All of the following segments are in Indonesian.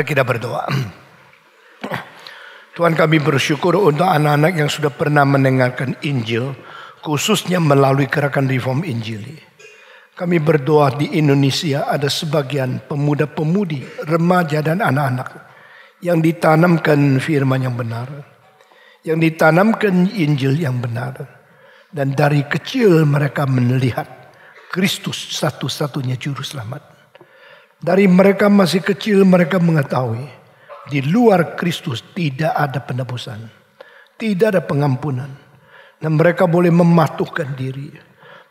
Mari kita berdoa. Tuhan, kami bersyukur untuk anak-anak yang sudah pernah mendengarkan Injil, khususnya melalui gerakan Reform Injili. Kami berdoa di Indonesia ada sebagian pemuda-pemudi, remaja dan anak-anak yang ditanamkan firman yang benar, yang ditanamkan Injil yang benar, dan dari kecil mereka melihat Kristus satu-satunya juru selamat. Dari mereka masih kecil mereka mengetahui di luar Kristus tidak ada penebusan, tidak ada pengampunan. Dan mereka boleh mematuhkan diri,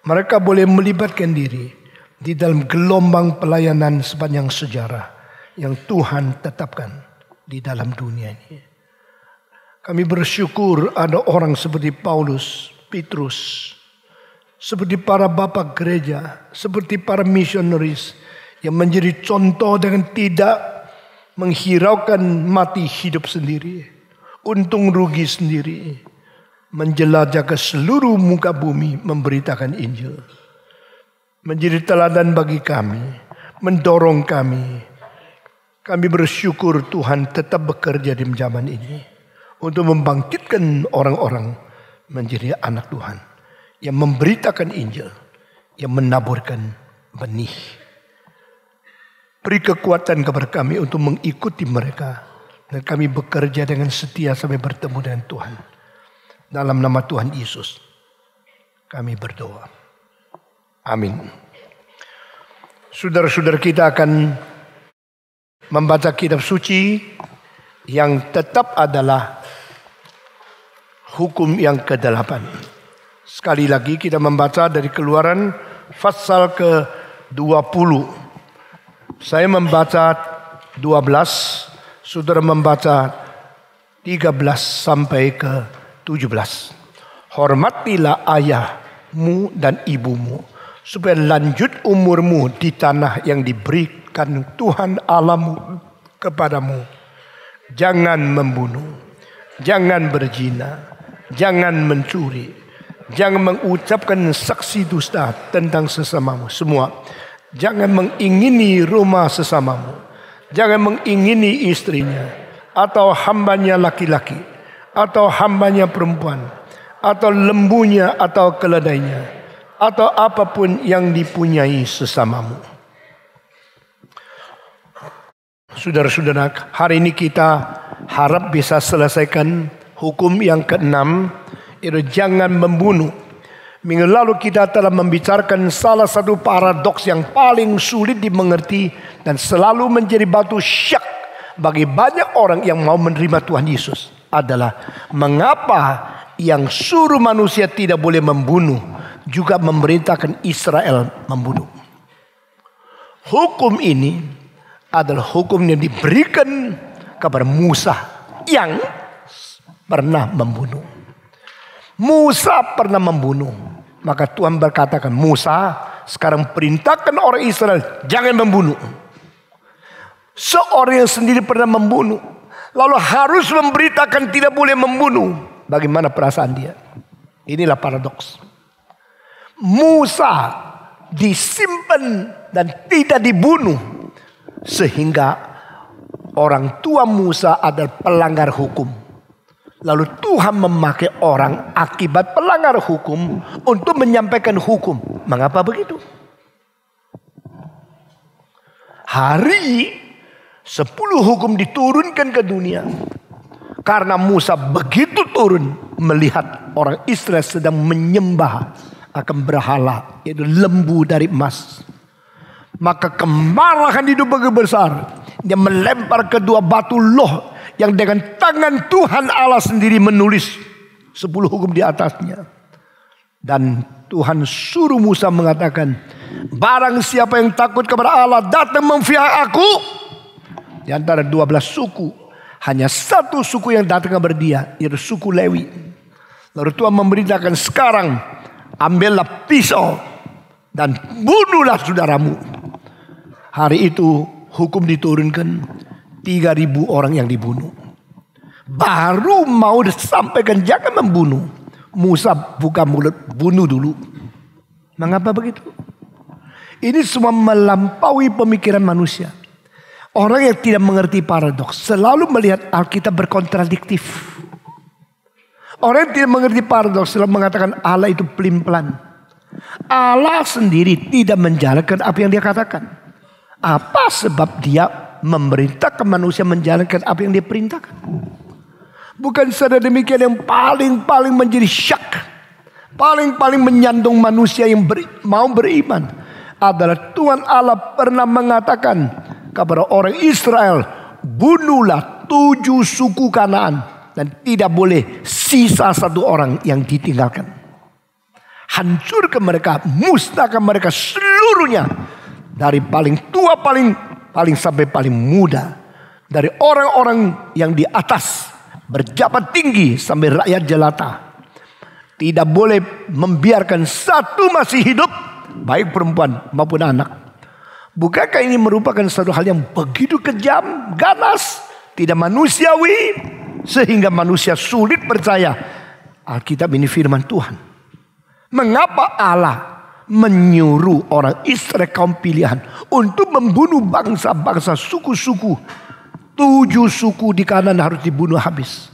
mereka boleh melibatkan diri di dalam gelombang pelayanan sepanjang sejarah yang Tuhan tetapkan di dalam dunia ini. Kami bersyukur ada orang seperti Paulus, Petrus, seperti para bapak gereja, seperti para misionaris yang menjadi contoh dengan tidak menghiraukan mati hidup sendiri, untung rugi sendiri, menjelajah ke seluruh muka bumi memberitakan Injil. Menjadi teladan bagi kami, mendorong kami. Kami bersyukur Tuhan tetap bekerja di zaman ini untuk membangkitkan orang-orang menjadi anak Tuhan yang memberitakan Injil, yang menaburkan benih. Beri kekuatan kepada kami untuk mengikuti mereka. Dan kami bekerja dengan setia sampai bertemu dengan Tuhan. Dalam nama Tuhan Yesus kami berdoa. Amin. Saudara-saudara, kita akan membaca kitab suci yang tetap adalah hukum yang ke-8. Sekali lagi kita membaca dari Keluaran pasal ke-20. Saya membaca 12, saudara membaca 13 sampai ke 17. Hormatilah ayahmu dan ibumu, supaya lanjut umurmu di tanah yang diberikan Tuhan Allahmu kepadamu. Jangan membunuh, jangan berzina, jangan mencuri, jangan mengucapkan saksi dusta tentang sesamamu. Semua. Jangan mengingini rumah sesamamu. Jangan mengingini istrinya, atau hambanya laki-laki, atau hambanya perempuan, atau lembunya, atau keledainya, atau apapun yang dipunyai sesamamu. Saudara-saudara, hari ini kita harap bisa selesaikan hukum yang ke-6, yaitu jangan membunuh. Minggu lalu kita telah membicarakan salah satu paradoks yang paling sulit dimengerti dan selalu menjadi batu syak bagi banyak orang yang mau menerima Tuhan Yesus adalah mengapa yang suruh manusia tidak boleh membunuh juga memerintahkan Israel membunuh. Hukum ini adalah hukum yang diberikan kepada Musa yang pernah membunuh. Musa pernah membunuh. Maka Tuhan berkatakan, Musa sekarang perintahkan orang Israel jangan membunuh. Seorang yang sendiri pernah membunuh, lalu harus memberitakan tidak boleh membunuh. Bagaimana perasaan dia? Inilah paradoks. Musa disimpan dan tidak dibunuh, sehingga orang tua Musa adalah pelanggar hukum. Lalu Tuhan memakai orang akibat pelanggar hukum untuk menyampaikan hukum. Mengapa begitu? Hari 10 hukum diturunkan ke dunia. Karena Musa begitu turun melihat orang Israel sedang menyembah akan berhala, yaitu lembu dari emas. Maka kemarahan itu begitu besar. Dia melempar kedua batu loh yang dengan tangan Tuhan Allah sendiri menulis 10 hukum di atasnya. Dan Tuhan suruh Musa mengatakan, barang siapa yang takut kepada Allah datang memfihak aku. Di antara 12 suku, hanya satu suku yang datang kepada dia, yaitu suku Lewi. Lalu Tuhan memberitakan, sekarang ambillah pisau dan bunuhlah saudaramu. Hari itu hukum diturunkan, 3.000 orang yang dibunuh. Baru mau disampaikan jangan membunuh, Musa buka mulut, bunuh dulu. Mengapa begitu? Ini semua melampaui pemikiran manusia. Orang yang tidak mengerti paradoks selalu melihat Alkitab berkontradiktif. Orang yang tidak mengerti paradoks selalu mengatakan Allah itu pelin-pelan. Allah sendiri tidak menjalankan apa yang dia katakan. Apa sebab dia memerintahkan manusia menjalankan apa yang dia perintahkan? Bukan saja demikian yang paling menjadi syak, paling menyandung manusia yang mau beriman adalah Tuhan Allah pernah mengatakan kepada orang Israel, bunuhlah 7 suku Kanaan dan tidak boleh sisa 1 orang yang ditinggalkan. Hancurkan mereka, musnahkan mereka seluruhnya, dari paling tua paling sampai paling muda, dari orang-orang yang di atas berjabat tinggi sampai rakyat jelata. Tidak boleh membiarkan satu masih hidup, baik perempuan maupun anak. Bukankah ini merupakan satu hal yang begitu kejam, ganas, tidak manusiawi, sehingga manusia sulit percaya Alkitab ini firman Tuhan? Mengapa Allah menyuruh orang Israel kaum pilihan untuk membunuh bangsa-bangsa, suku-suku? 7 suku di kanan harus dibunuh habis.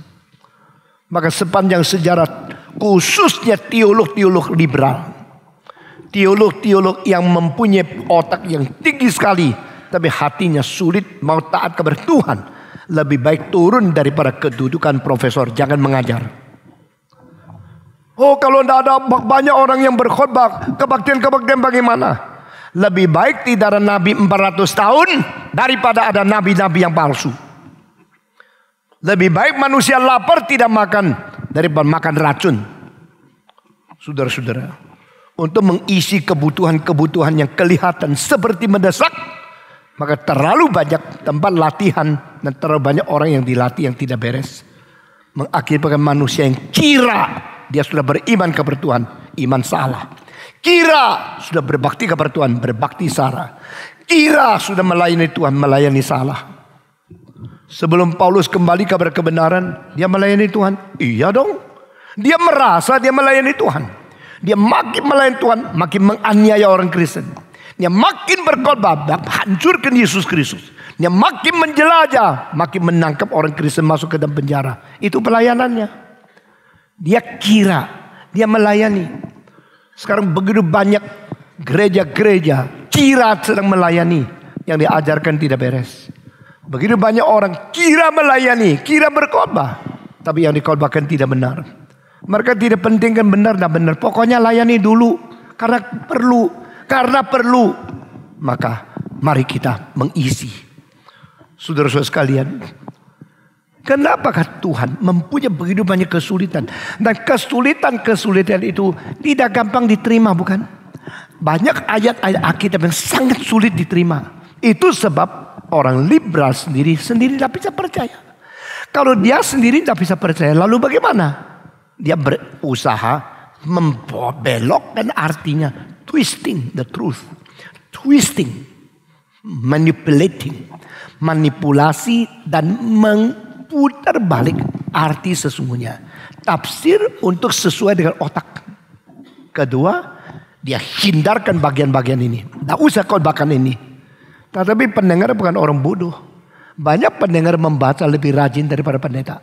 Maka sepanjang sejarah, khususnya teolog-teolog liberal, teolog-teolog yang mempunyai otak yang tinggi sekali, tapi hatinya sulit mau taat kepada Tuhan, lebih baik turun daripada kedudukan profesor, jangan mengajar. Oh, kalau tidak ada banyak orang yang berkhotbah, kebaktian bagaimana? Lebih baik tidak ada nabi 400 tahun daripada ada nabi-nabi yang palsu. Lebih baik manusia lapar tidak makan daripada makan racun. Saudara-saudara, untuk mengisi kebutuhan-kebutuhan yang kelihatan seperti mendesak, maka terlalu banyak tempat latihan dan terlalu banyak orang yang dilatih yang tidak beres, mengakibatkan manusia yang kira dia sudah beriman kepada Tuhan, iman salah. Kira sudah berbakti kepada Tuhan, berbakti salah. Kira sudah melayani Tuhan, melayani salah. Sebelum Paulus kembali kepada kebenaran, dia melayani Tuhan. Iya dong. Dia merasa dia melayani Tuhan. Dia makin melayani Tuhan, makin menganiaya orang Kristen. Dia makin berkhotbah, hancurkan Yesus Kristus. Dia makin menjelajah, makin menangkap orang Kristen masuk ke dalam penjara. Itu pelayanannya. Dia kira dia melayani. Sekarang begitu banyak gereja-gereja kira sedang melayani, yang diajarkan tidak beres. Begitu banyak orang kira melayani, kira berkhotbah, tapi yang dikhotbahkan tidak benar. Mereka tidak pentingkan benar dan benar. Pokoknya layani dulu karena perlu. Maka mari kita mengisi. Saudara-saudara sekalian, kenapakah Tuhan mempunyai begitu banyak kesulitan? Dan kesulitan itu tidak gampang diterima, bukan? Banyak ayat-ayat Alkitab yang sangat sulit diterima. Itu sebab orang liberal sendiri tidak bisa percaya. Kalau dia sendiri tidak bisa percaya, lalu bagaimana? Dia berusaha membelokkan artinya, twisting the truth, manipulating, manipulasi dan putar balik arti sesungguhnya. Tafsir untuk sesuai dengan otak. Kedua, dia hindarkan bagian-bagian ini. Tidak usah khotbahkan ini. Tetapi pendengar bukan orang bodoh. Banyak pendengar membaca lebih rajin daripada pendeta.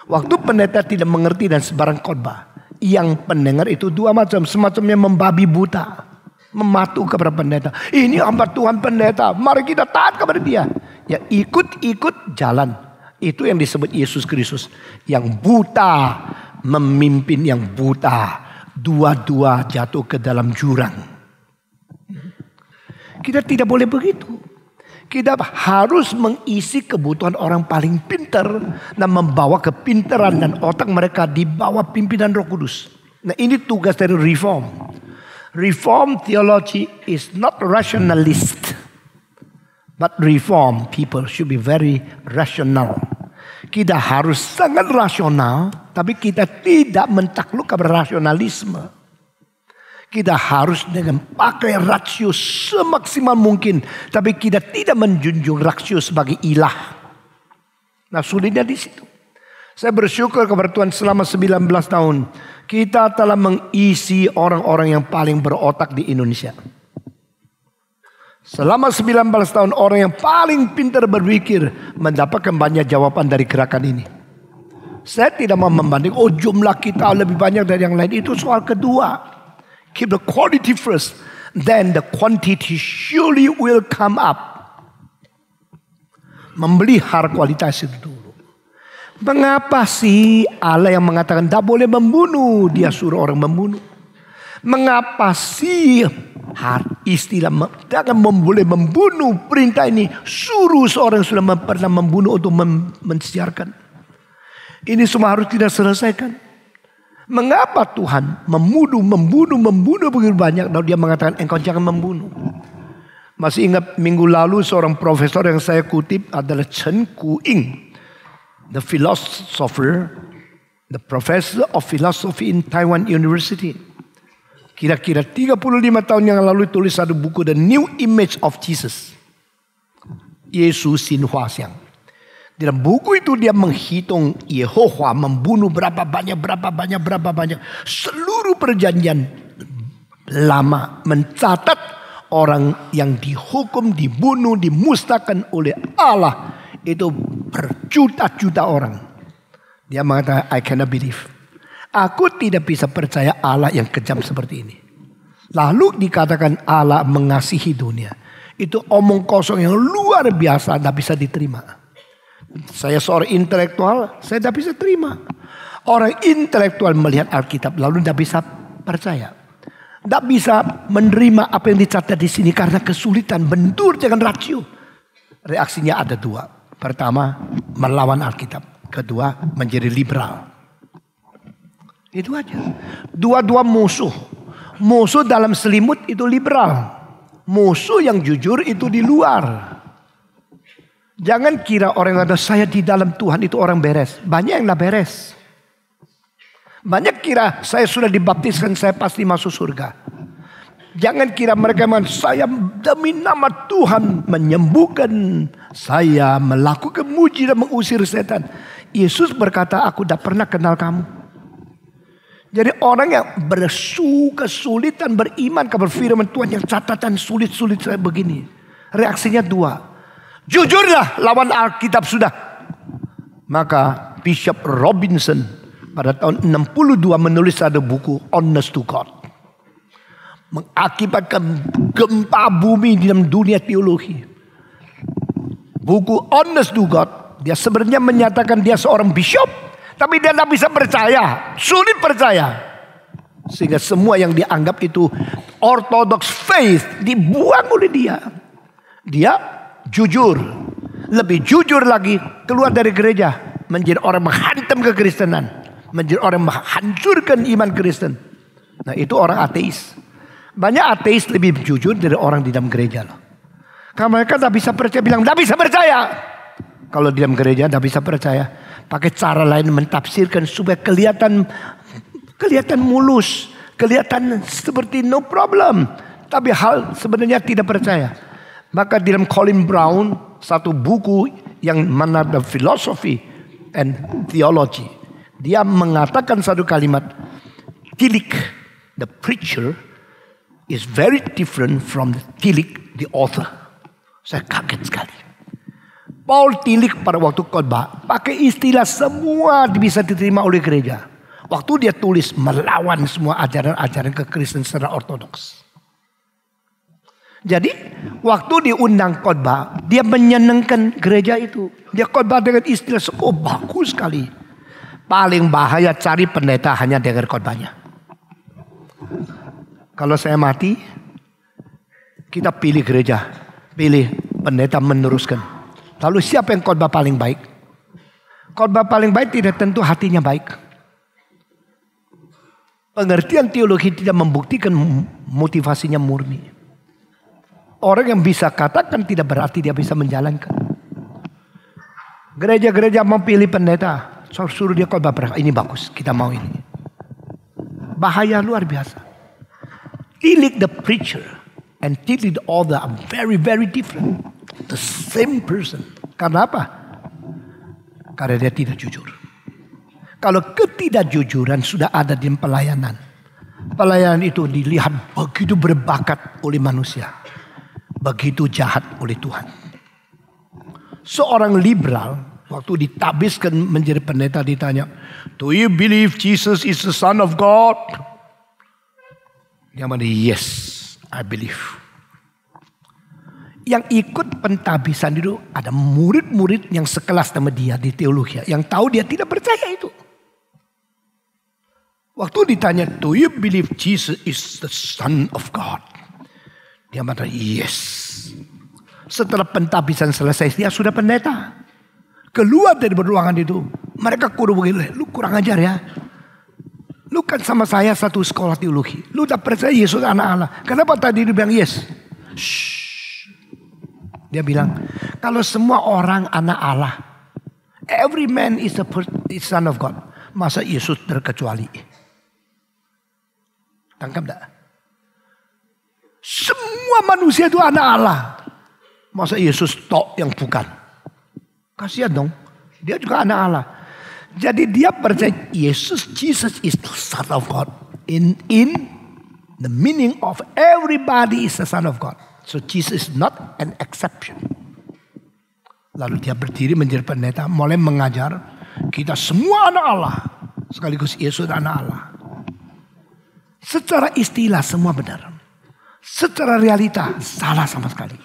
Waktu pendeta tidak mengerti dan sebarang khotbah, yang pendengar itu 2 macam. Semacamnya membabi buta, mematu kepada pendeta. Ini hamba Tuhan pendeta, mari kita taat kepada dia. Ya ikut jalan. Itu yang disebut Yesus Kristus. Yang buta memimpin yang buta. Dua-dua jatuh ke dalam jurang. Kita tidak boleh begitu. Kita harus mengisi kebutuhan orang paling pintar. Dan membawa kepintaran dan otak mereka di bawah pimpinan Roh Kudus. Nah, ini tugas dari reform. Reform theology is not rationalist. But reform people should be very rational. Kita harus sangat rasional, tapi kita tidak mentakluk kepada rasionalisme. Kita harus dengan pakai rasio semaksimal mungkin, tapi kita tidak menjunjung rasio sebagai ilah. Nah, sulitnya di situ. Saya bersyukur kepada Tuhan selama 19 tahun kita telah mengisi orang-orang yang paling berotak di Indonesia. Selama 19 tahun orang yang paling pintar berpikir mendapatkan banyak jawaban dari gerakan ini. Saya tidak mau membanding, jumlah kita lebih banyak dari yang lain. Itu soal kedua. Keep the quality first. Then the quantity surely will come up. Memelihara kualitas itu dulu. Mengapa sih Allah yang mengatakan tidak boleh membunuh, dia suruh orang membunuh? Mengapa sih istilah jangan boleh membunuh perintah ini suruh seorang yang sudah pernah membunuh untuk mensiarkan? Ini semua harus kita selesaikan. Mengapa Tuhan membunuh begitu banyak, lalu dia mengatakan engkau jangan membunuh? Masih ingat minggu lalu seorang profesor yang saya kutip adalah Chen Ku-ing, the philosopher, the professor of philosophy in Taiwan University. Kira-kira 35 tahun yang lalu tulis satu buku The New Image of Jesus. Yesus Sinhua Siang. Dalam buku itu dia menghitung Yehova membunuh berapa banyak. Seluruh perjanjian lama mencatat orang yang dihukum, dibunuh, dimusnahkan oleh Allah. Itu berjuta-juta orang. Dia mengatakan I cannot believe. Aku tidak bisa percaya Allah yang kejam seperti ini. Lalu dikatakan Allah mengasihi dunia. Itu omong kosong yang luar biasa, tidak bisa diterima. Saya seorang intelektual, saya tidak bisa terima. Orang intelektual melihat Alkitab lalu tidak bisa percaya. Tidak bisa menerima apa yang dicatat di sini karena kesulitan, bentur dengan rasio. Reaksinya ada dua. Pertama, melawan Alkitab. Kedua, menjadi liberal. Itu aja. Dua-dua musuh. Musuh dalam selimut itu liberal. Musuh yang jujur itu di luar. Jangan kira orang yang ada saya di dalam Tuhan itu orang beres. Banyak yang tidak beres. Banyak kira saya sudah dibaptiskan saya pasti masuk surga. Jangan kira mereka saya demi nama Tuhan menyembuhkan. Saya melakukan mujizat mengusir setan. Yesus berkata aku tidak pernah kenal kamu. Jadi orang yang kesulitan beriman kepada firman Tuhan yang catatan sulit-sulit saya begini. Reaksinya dua. Jujurlah lawan Alkitab sudah. Maka Bishop Robinson pada tahun 62 menulis ada buku Honest to God. Mengakibatkan gempa bumi di dalam dunia teologi. Buku Honest to God. Dia sebenarnya menyatakan dia seorang bishop. Tapi dia tidak bisa percaya. Sulit percaya. Sehingga semua yang dianggap itu orthodox faith dibuang oleh dia. Dia jujur. Lebih jujur lagi keluar dari gereja. Menjadi orang menghantam kekristenan. Menjadi orang menghancurkan iman Kristen. Nah itu orang ateis. Banyak ateis lebih jujur dari orang di dalam gereja loh. Karena mereka tidak bisa percaya. Bilang tidak bisa percaya. Kalau di dalam gereja tidak bisa percaya. Pakai cara lain mentafsirkan supaya kelihatan mulus, kelihatan seperti no problem, tapi hal sebenarnya tidak percaya. Maka di dalam Colin Brown satu buku yang mana the philosophy and theology, dia mengatakan satu kalimat, Tillich the preacher is very different from Tillich the author. Saya kaget sekali. Paul Tillich pada waktu khotbah pakai istilah semua bisa diterima oleh gereja. Waktu dia tulis melawan semua ajaran-ajaran kekristenan secara ortodoks. Jadi waktu diundang khotbah dia menyenangkan gereja itu. Dia khotbah dengan istilah bagus sekali. Paling bahaya cari pendeta hanya dengar khotbahnya. Kalau saya mati, kita pilih gereja, pilih pendeta meneruskan. Lalu siapa yang khotbah paling baik? Khotbah paling baik tidak tentu hatinya baik. Pengertian teologi tidak membuktikan motivasinya murni. Orang yang bisa katakan tidak berarti dia bisa menjalankan. Gereja-gereja mau pilih pendeta, suruh dia khotbah berapa? Ini bagus, kita mau ini. Bahaya luar biasa. Tillich the preacher and Tillich the author are very very different. The same person. Karena apa? Karena dia tidak jujur. Kalau ketidakjujuran sudah ada di pelayanan. Pelayanan itu dilihat begitu berbakat oleh manusia. begitu jahat oleh Tuhan. Seorang liberal waktu ditabiskan menjadi pendeta ditanya, "Do you believe Jesus is the Son of God?" Dia bilang, "Yes, I believe." Yang ikut pentabisan itu ada murid-murid yang sekelas sama dia di teologi, yang tahu dia tidak percaya itu. Waktu ditanya, "Do you believe Jesus is the Son of God?" Dia mengatakan, "Yes." Setelah pentabisan selesai, dia sudah pendeta. Keluar dari ruangan itu, mereka kudu begini, "Lu kurang ajar ya. Lu kan sama saya satu sekolah teologi. Lu tak percaya Yesus anak Allah. Kenapa tadi dia bilang yes?" Shh. Dia bilang, kalau semua orang anak Allah, every man is a son of God. Masa Yesus terkecuali? Tangkap tak? Semua manusia itu anak Allah. Masa Yesus tok yang bukan? Kasihan dong. Dia juga anak Allah. Jadi dia percaya Jesus is the Son of God. In the meaning of everybody is the Son of God. So Jesus is not an exception. Lalu dia berdiri menjadi pendeta, mulai mengajar kita semua anak Allah. Sekaligus Yesus anak Allah. Secara istilah semua benar. Secara realita salah sama sekali.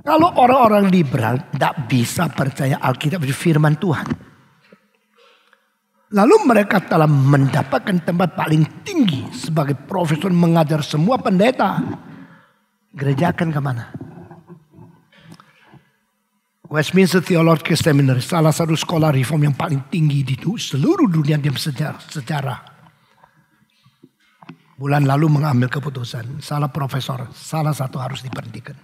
Kalau orang-orang liberal tidak bisa percaya Alkitab itu firman Tuhan. Lalu mereka telah mendapatkan tempat paling tinggi sebagai profesor mengajar semua pendeta. Gereja akan kemana? Westminster Theological Seminary, salah satu sekolah reform yang paling tinggi di seluruh dunia dalam sejarah. Bulan lalu mengambil keputusan, salah profesor, salah satu harus diberhentikan.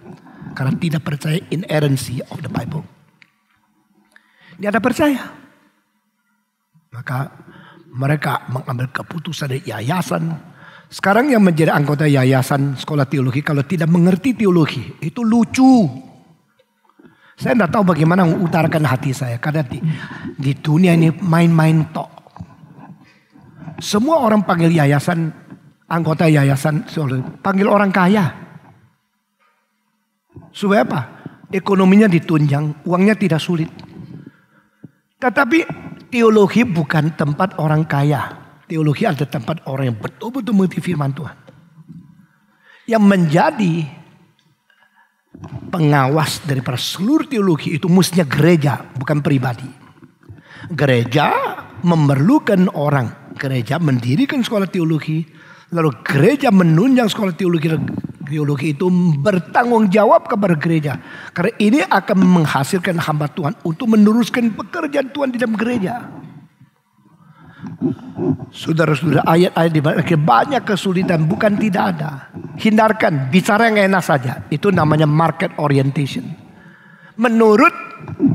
Karena tidak percaya inerrancy of the Bible. Dia ada percaya. Maka mereka mengambil keputusan dari yayasan. Sekarang yang menjadi anggota yayasan sekolah teologi, kalau tidak mengerti teologi, itu lucu. Saya tidak tahu bagaimana mengutarakan hati saya. Karena di dunia ini main-main tok. Semua orang panggil yayasan, anggota yayasan, panggil orang kaya. Supaya apa? Ekonominya ditunjang, uangnya tidak sulit. Tetapi teologi bukan tempat orang kaya. Teologi adalah tempat orang yang betul-betul mengerti firman Tuhan. Yang menjadi pengawas daripada seluruh teologi itu mestinya gereja, bukan pribadi. Gereja memerlukan orang. Gereja mendirikan sekolah teologi. Lalu gereja menunjang sekolah teologi itu bertanggung jawab kepada gereja. Karena ini akan menghasilkan hamba Tuhan untuk meneruskan pekerjaan Tuhan di dalam gereja. Saudara-saudara, ayat-ayat di mana banyak kesulitan, bukan tidak ada. Hindarkan, bicara yang enak saja. Itu namanya market orientation. Menurut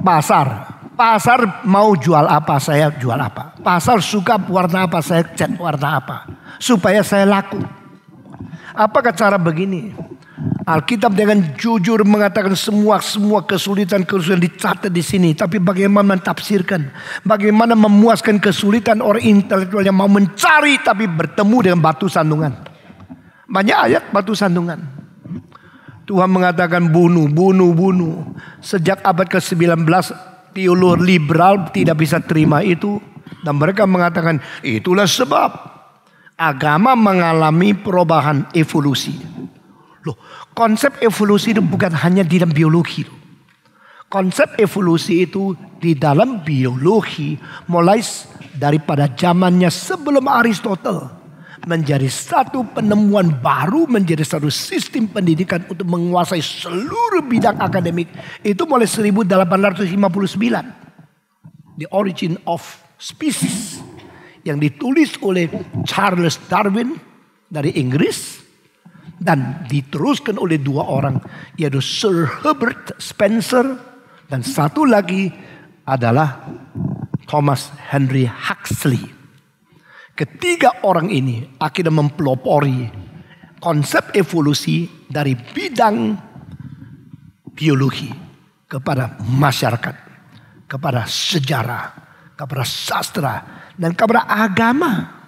pasar. Pasar mau jual apa, saya jual apa. Pasar suka warna apa, saya cat warna apa. Supaya saya laku. Apakah cara begini? Alkitab dengan jujur mengatakan semua kesulitan dicatat di sini. Tapi bagaimana mentafsirkan? Bagaimana memuaskan kesulitan orang intelektual yang mau mencari tapi bertemu dengan batu sandungan? Banyak ayat batu sandungan. Tuhan mengatakan bunuh. Sejak abad ke-19 teolog liberal tidak bisa terima itu. Dan mereka mengatakan itulah sebab agama mengalami perubahan evolusi. Loh, konsep evolusi itu bukan hanya di dalam biologi. Konsep evolusi itu di dalam biologi mulai daripada zamannya sebelum Aristotle menjadi satu penemuan baru, menjadi satu sistem pendidikan untuk menguasai seluruh bidang akademik. Itu mulai 1859. The Origin of Species yang ditulis oleh Charles Darwin dari Inggris dan diteruskan oleh dua orang, yaitu Sir Herbert Spencer dan satu lagi adalah Thomas Henry Huxley. Ketiga orang ini akhirnya mempelopori konsep evolusi dari bidang biologi kepada masyarakat, kepada sejarah, kepada sastra, dan kepada agama.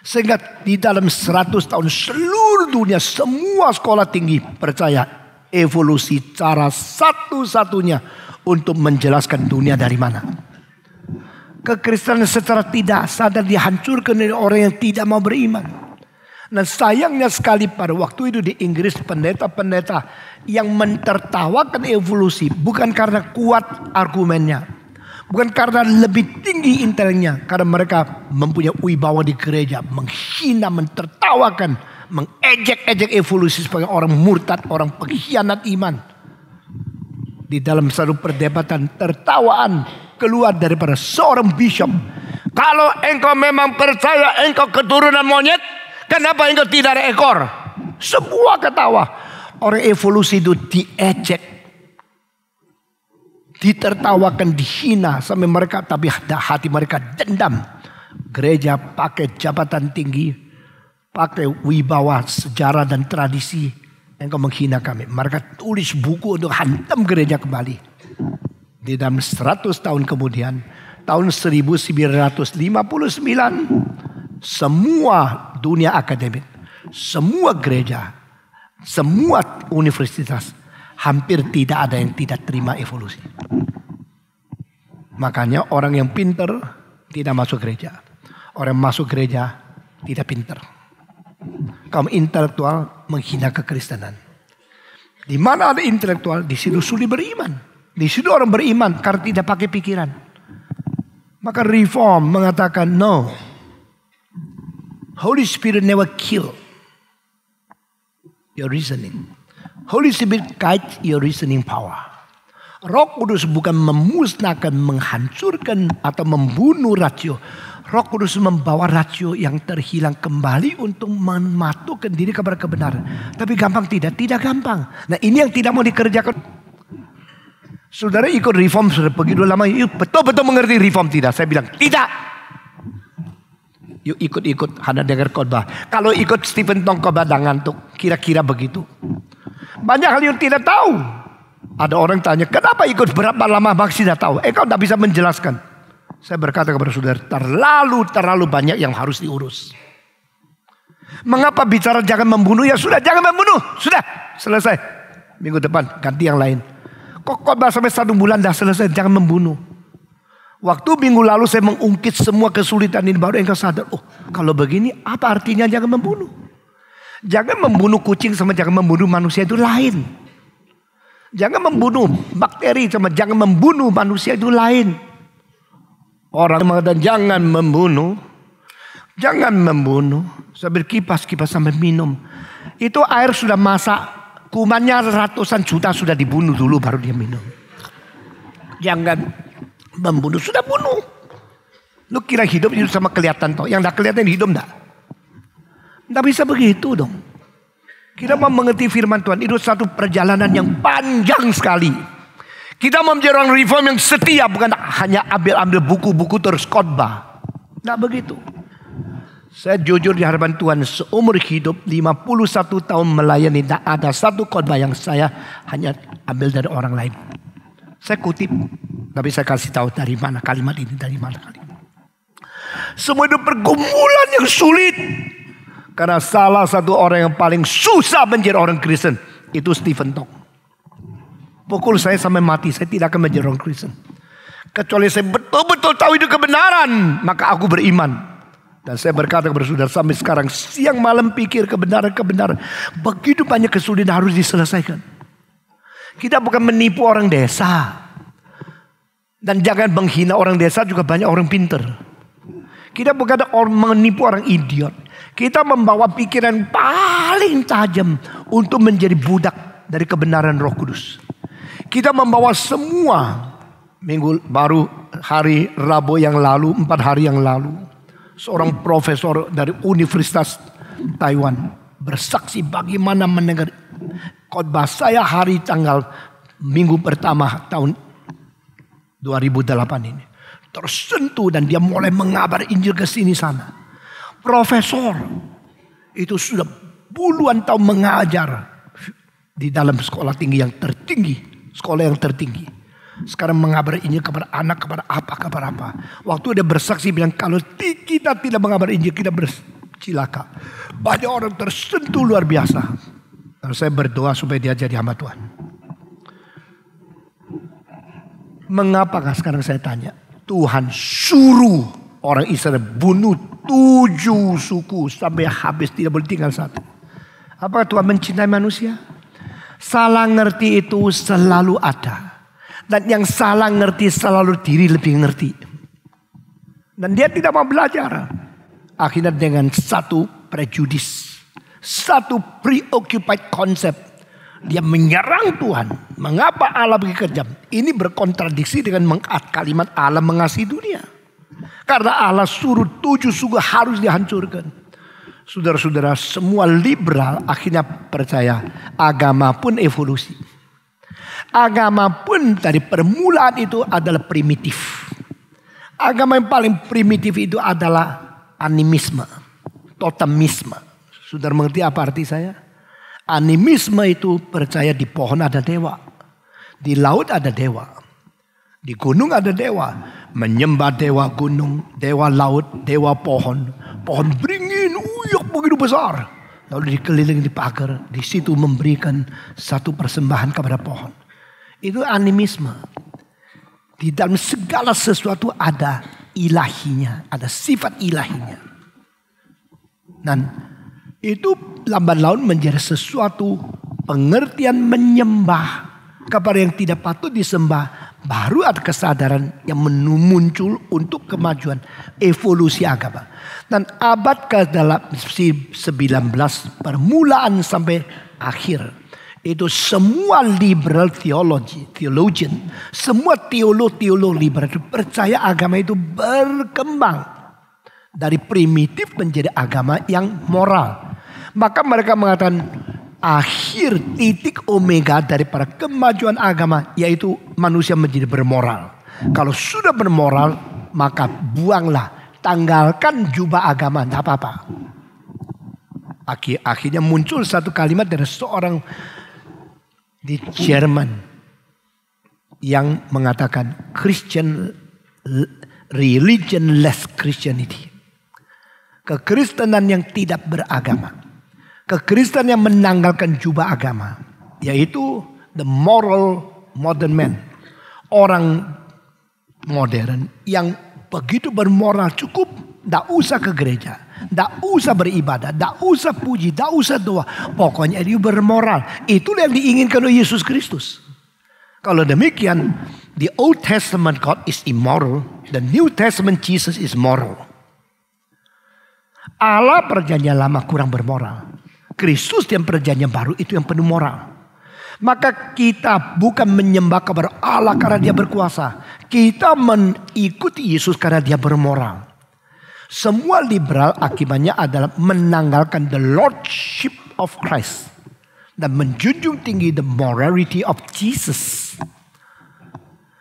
Sehingga di dalam 100 tahun seluruh dunia semua sekolah tinggi percaya evolusi cara satu-satunya untuk menjelaskan dunia dari mana. Kekristenan secara tidak sadar dihancurkan oleh orang yang tidak mau beriman. Nah sayangnya sekali pada waktu itu di Inggris pendeta-pendeta yang mentertawakan evolusi bukan karena kuat argumennya. Bukan karena lebih tinggi inteleknya. Karena mereka mempunyai wibawa di gereja. Menghina, mentertawakan, mengejek-ejek evolusi sebagai orang murtad, orang pengkhianat iman. Di dalam satu perdebatan tertawaan keluar daripada seorang bishop. Kalau engkau memang percaya engkau keturunan monyet, kenapa engkau tidak ada ekor? Semua ketawa. Orang evolusi itu diejek, ditertawakan, dihina sampai mereka, tapi hati mereka dendam. Gereja pakai jabatan tinggi, pakai wibawa sejarah dan tradisi, engkau menghina kami. Mereka tulis buku untuk hantam gereja kembali. Di dalam 100 tahun kemudian, tahun 1959, semua dunia akademik, semua gereja, semua universitas, hampir tidak ada yang tidak terima evolusi. Makanya orang yang pintar tidak masuk gereja. Orang yang masuk gereja tidak pintar. Kaum intelektual menghina kekristenan. Di mana ada intelektual, di situ sulit beriman. Di situ orang beriman karena tidak pakai pikiran. Maka reform mengatakan no. Holy Spirit never kill your reasoning. Holy Spirit guides your reasoning power. Roh Kudus bukan memusnahkan, menghancurkan atau membunuh rasio. Roh Kudus membawa rasio yang terhilang kembali untuk mematukan diri kepada kebenaran. Tapi gampang tidak gampang. Nah ini yang tidak mau dikerjakan. Saudara ikut reform sudah begitu lama, yuk betul-betul mengerti reform tidak? Saya bilang tidak. Yuk ikut hanya dengar khotbah. Kalau ikut Stephen Tong khotbah dan ngantuk, kira-kira begitu. Banyak hal yang tidak tahu. Ada orang tanya, kenapa ikut berapa lama masih tidak tahu? Kau tidak bisa menjelaskan. Saya berkata kepada saudara, terlalu banyak yang harus diurus. Mengapa bicara jangan membunuh? Ya sudah, jangan membunuh. Sudah, selesai. Minggu depan ganti yang lain. Kok khotbah sampai 1 bulan dah selesai, jangan membunuh. Waktu minggu lalu saya mengungkit semua kesulitan ini, baru engkau sadar, oh kalau begini apa artinya jangan membunuh? Jangan membunuh kucing sama jangan membunuh manusia itu lain. Jangan membunuh bakteri sama jangan membunuh manusia itu lain. Orang mengatakan jangan membunuh. Jangan membunuh. Sambil kipas sampai minum. Itu air sudah masak. Kumannya ratusan juta sudah dibunuh dulu baru dia minum. Jangan membunuh. Sudah bunuh. Lu kira hidup itu sama kelihatan toh. Yang tidak kelihatan hidup enggak. Tidak bisa begitu dong. Kita mau mengerti firman Tuhan. Itu satu perjalanan yang panjang sekali. Kita mau menjadi orang reform yang setia. Bukan hanya ambil buku-buku terus khotbah. Tidak begitu. Saya jujur di hadapan Tuhan. Seumur hidup 51 tahun melayani. Tidak ada satu khotbah yang saya hanya ambil dari orang lain. Saya kutip. Tapi saya kasih tahu dari mana kalimat ini. Dari mana kalimat. Semua itu pergumulan yang sulit. Karena salah satu orang yang paling susah menjadi orang Kristen. Itu Stephen Tong. Pukul saya sampai mati. Saya tidak akan menjadi orang Kristen. Kecuali saya betul-betul tahu itu kebenaran. Maka aku beriman. Dan saya berkata kepada saudara sampai sekarang. Siang malam pikir kebenaran-kebenaran. Begitu banyak kesulitan harus diselesaikan. Kita bukan menipu orang desa. Dan jangan menghina orang desa juga banyak orang pintar. Kita bukan menipu orang idiot. Kita membawa pikiran paling tajam untuk menjadi budak dari kebenaran Roh Kudus. Kita membawa semua minggu baru hari Rabu yang lalu, 4 hari yang lalu. Seorang profesor dari Universitas Taiwan bersaksi bagaimana mendengar khotbah saya hari tanggal minggu pertama tahun 2008 ini. Tersentuh dan dia mulai mengabar Injil ke sini sana. Profesor itu sudah puluhan tahun mengajar di dalam sekolah tinggi yang tertinggi, sekolah yang tertinggi. Sekarang mengabar Injil kepada anak, kepada apa. Waktu dia bersaksi bilang kalau kita tidak mengabar Injil, kita cilaka. Banyak orang tersentuh luar biasa. Lalu saya berdoa supaya dia jadi hamba Tuhan. Mengapakah sekarang saya tanya? Tuhan suruh orang Israel bunuh 7 suku sampai habis, tidak boleh tinggal satu. Apakah Tuhan mencintai manusia? Salah ngerti itu selalu ada. Dan yang salah ngerti selalu diri lebih ngerti. Dan dia tidak mau belajar. Akhirnya dengan satu prejudis, satu preoccupied concept, dia menyerang Tuhan. Mengapa Allah begitu kejam? Ini berkontradiksi dengan kalimat Allah mengasihi dunia. Karena Allah suruh 7 suku harus dihancurkan. Saudara-saudara, semua liberal akhirnya percaya agama pun evolusi. Agama pun dari permulaan itu adalah primitif. Agama yang paling primitif itu adalah animisme, totemisme. Saudara mengerti apa arti saya? Animisme itu percaya di pohon ada dewa, di laut ada dewa, di gunung ada dewa. Menyembah dewa gunung, dewa laut, dewa pohon. Pohon beringin, uyuk begitu besar. Lalu dikelilingi di pagar, di situ memberikan satu persembahan kepada pohon. Itu animisme. Di dalam segala sesuatu ada ilahinya, ada sifat ilahinya. Dan itu lambat laun menjadi sesuatu pengertian menyembah kepada yang tidak patut disembah. Baru ada kesadaran yang muncul untuk kemajuan evolusi agama. Dan abad ke-19 permulaan sampai akhir. Itu semua liberal theologian, semua teolog liberal itu percaya agama itu berkembang. Dari primitif menjadi agama yang moral. Maka mereka mengatakan akhir titik omega daripada kemajuan agama yaitu manusia menjadi bermoral. Kalau sudah bermoral maka buanglah, tanggalkan jubah agama, tidak apa-apa. Akhirnya muncul satu kalimat dari seorang di Jerman yang mengatakan religionless Christianity. Kekristenan yang tidak beragama. Kekristenan yang menanggalkan jubah agama. Yaitu the moral modern man. Orang modern yang begitu bermoral cukup. Tidak usah ke gereja. Tidak usah beribadah. Tidak usah puji. Tidak usah doa. Pokoknya dia bermoral. Itulah yang diinginkan oleh Yesus Kristus. Kalau demikian. The Old Testament God is immoral. The New Testament Jesus is moral. Allah perjanjian lama kurang bermoral. Kristus yang perjanjian baru itu yang penuh moral. Maka kita bukan menyembah kepada Allah karena dia berkuasa. Kita mengikuti Yesus karena dia bermoral. Semua liberal akibatnya adalah menanggalkan the lordship of Christ. Dan menjunjung tinggi the morality of Jesus.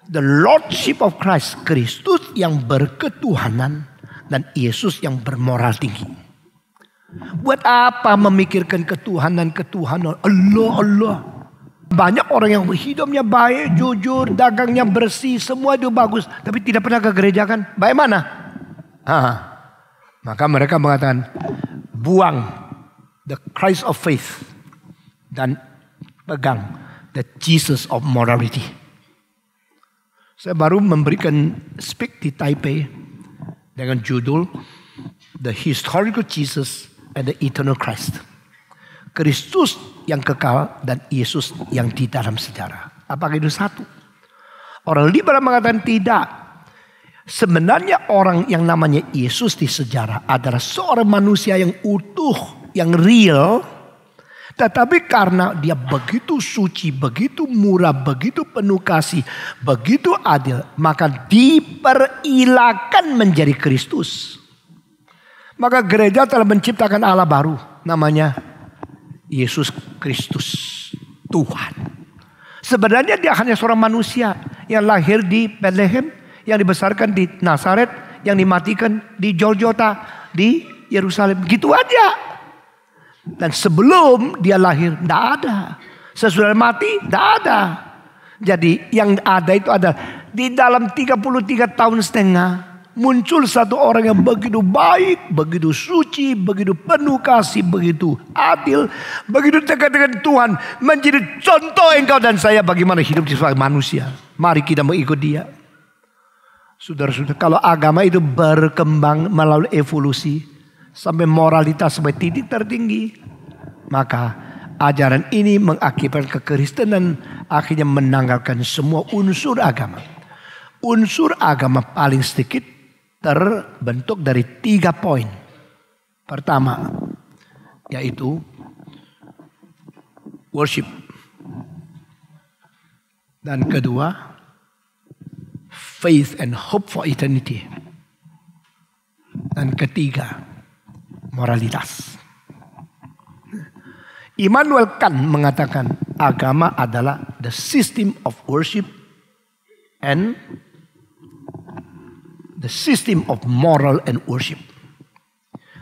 The lordship of Christ. Kristus yang berketuhanan. Dan Yesus yang bermoral tinggi. Buat apa memikirkan ketuhanan. Allah. Banyak orang yang hidupnya baik, jujur, dagangnya bersih, semua itu bagus. Tapi tidak pernah ke gereja kan? Baik mana? Maka mereka mengatakan, buang the Christ of faith. Dan pegang the Jesus of morality. Saya baru memberikan speak di Taipei dengan judul The Historical Jesus and the Eternal Christ. Kristus yang kekal dan Yesus yang di dalam sejarah. Apakah itu satu? Orang liberal mengatakan tidak. Sebenarnya orang yang namanya Yesus di sejarah adalah seorang manusia yang utuh, yang real. Tetapi karena dia begitu suci, begitu murah, begitu penuh kasih, begitu adil. Maka diperilahkan menjadi Kristus. Maka gereja telah menciptakan Allah baru. Namanya Yesus Kristus. Tuhan. Sebenarnya dia hanya seorang manusia. Yang lahir di Bethlehem. Yang dibesarkan di Nazaret. Yang dimatikan di Golgota. Di Yerusalem. Gitu aja. Dan sebelum dia lahir. Tidak ada. Sesudah mati. Tidak ada. Jadi yang ada itu adalah. Di dalam 33 tahun setengah. Muncul satu orang yang begitu baik, begitu suci, begitu penuh kasih, begitu adil, begitu dekat dengan Tuhan. Menjadi contoh engkau dan saya bagaimana hidup sebagai manusia. Mari kita mengikut dia. Saudara-saudara, kalau agama itu berkembang melalui evolusi sampai moralitas sampai titik tertinggi, maka ajaran ini mengakibatkan kekristenan akhirnya menanggalkan semua unsur agama. Unsur agama paling sedikit terbentuk dari 3 poin. Pertama, yaitu worship. Dan kedua, faith and hope for eternity. Dan ketiga, moralitas. Immanuel Kant mengatakan agama adalah the system of worship and the system of moral and worship.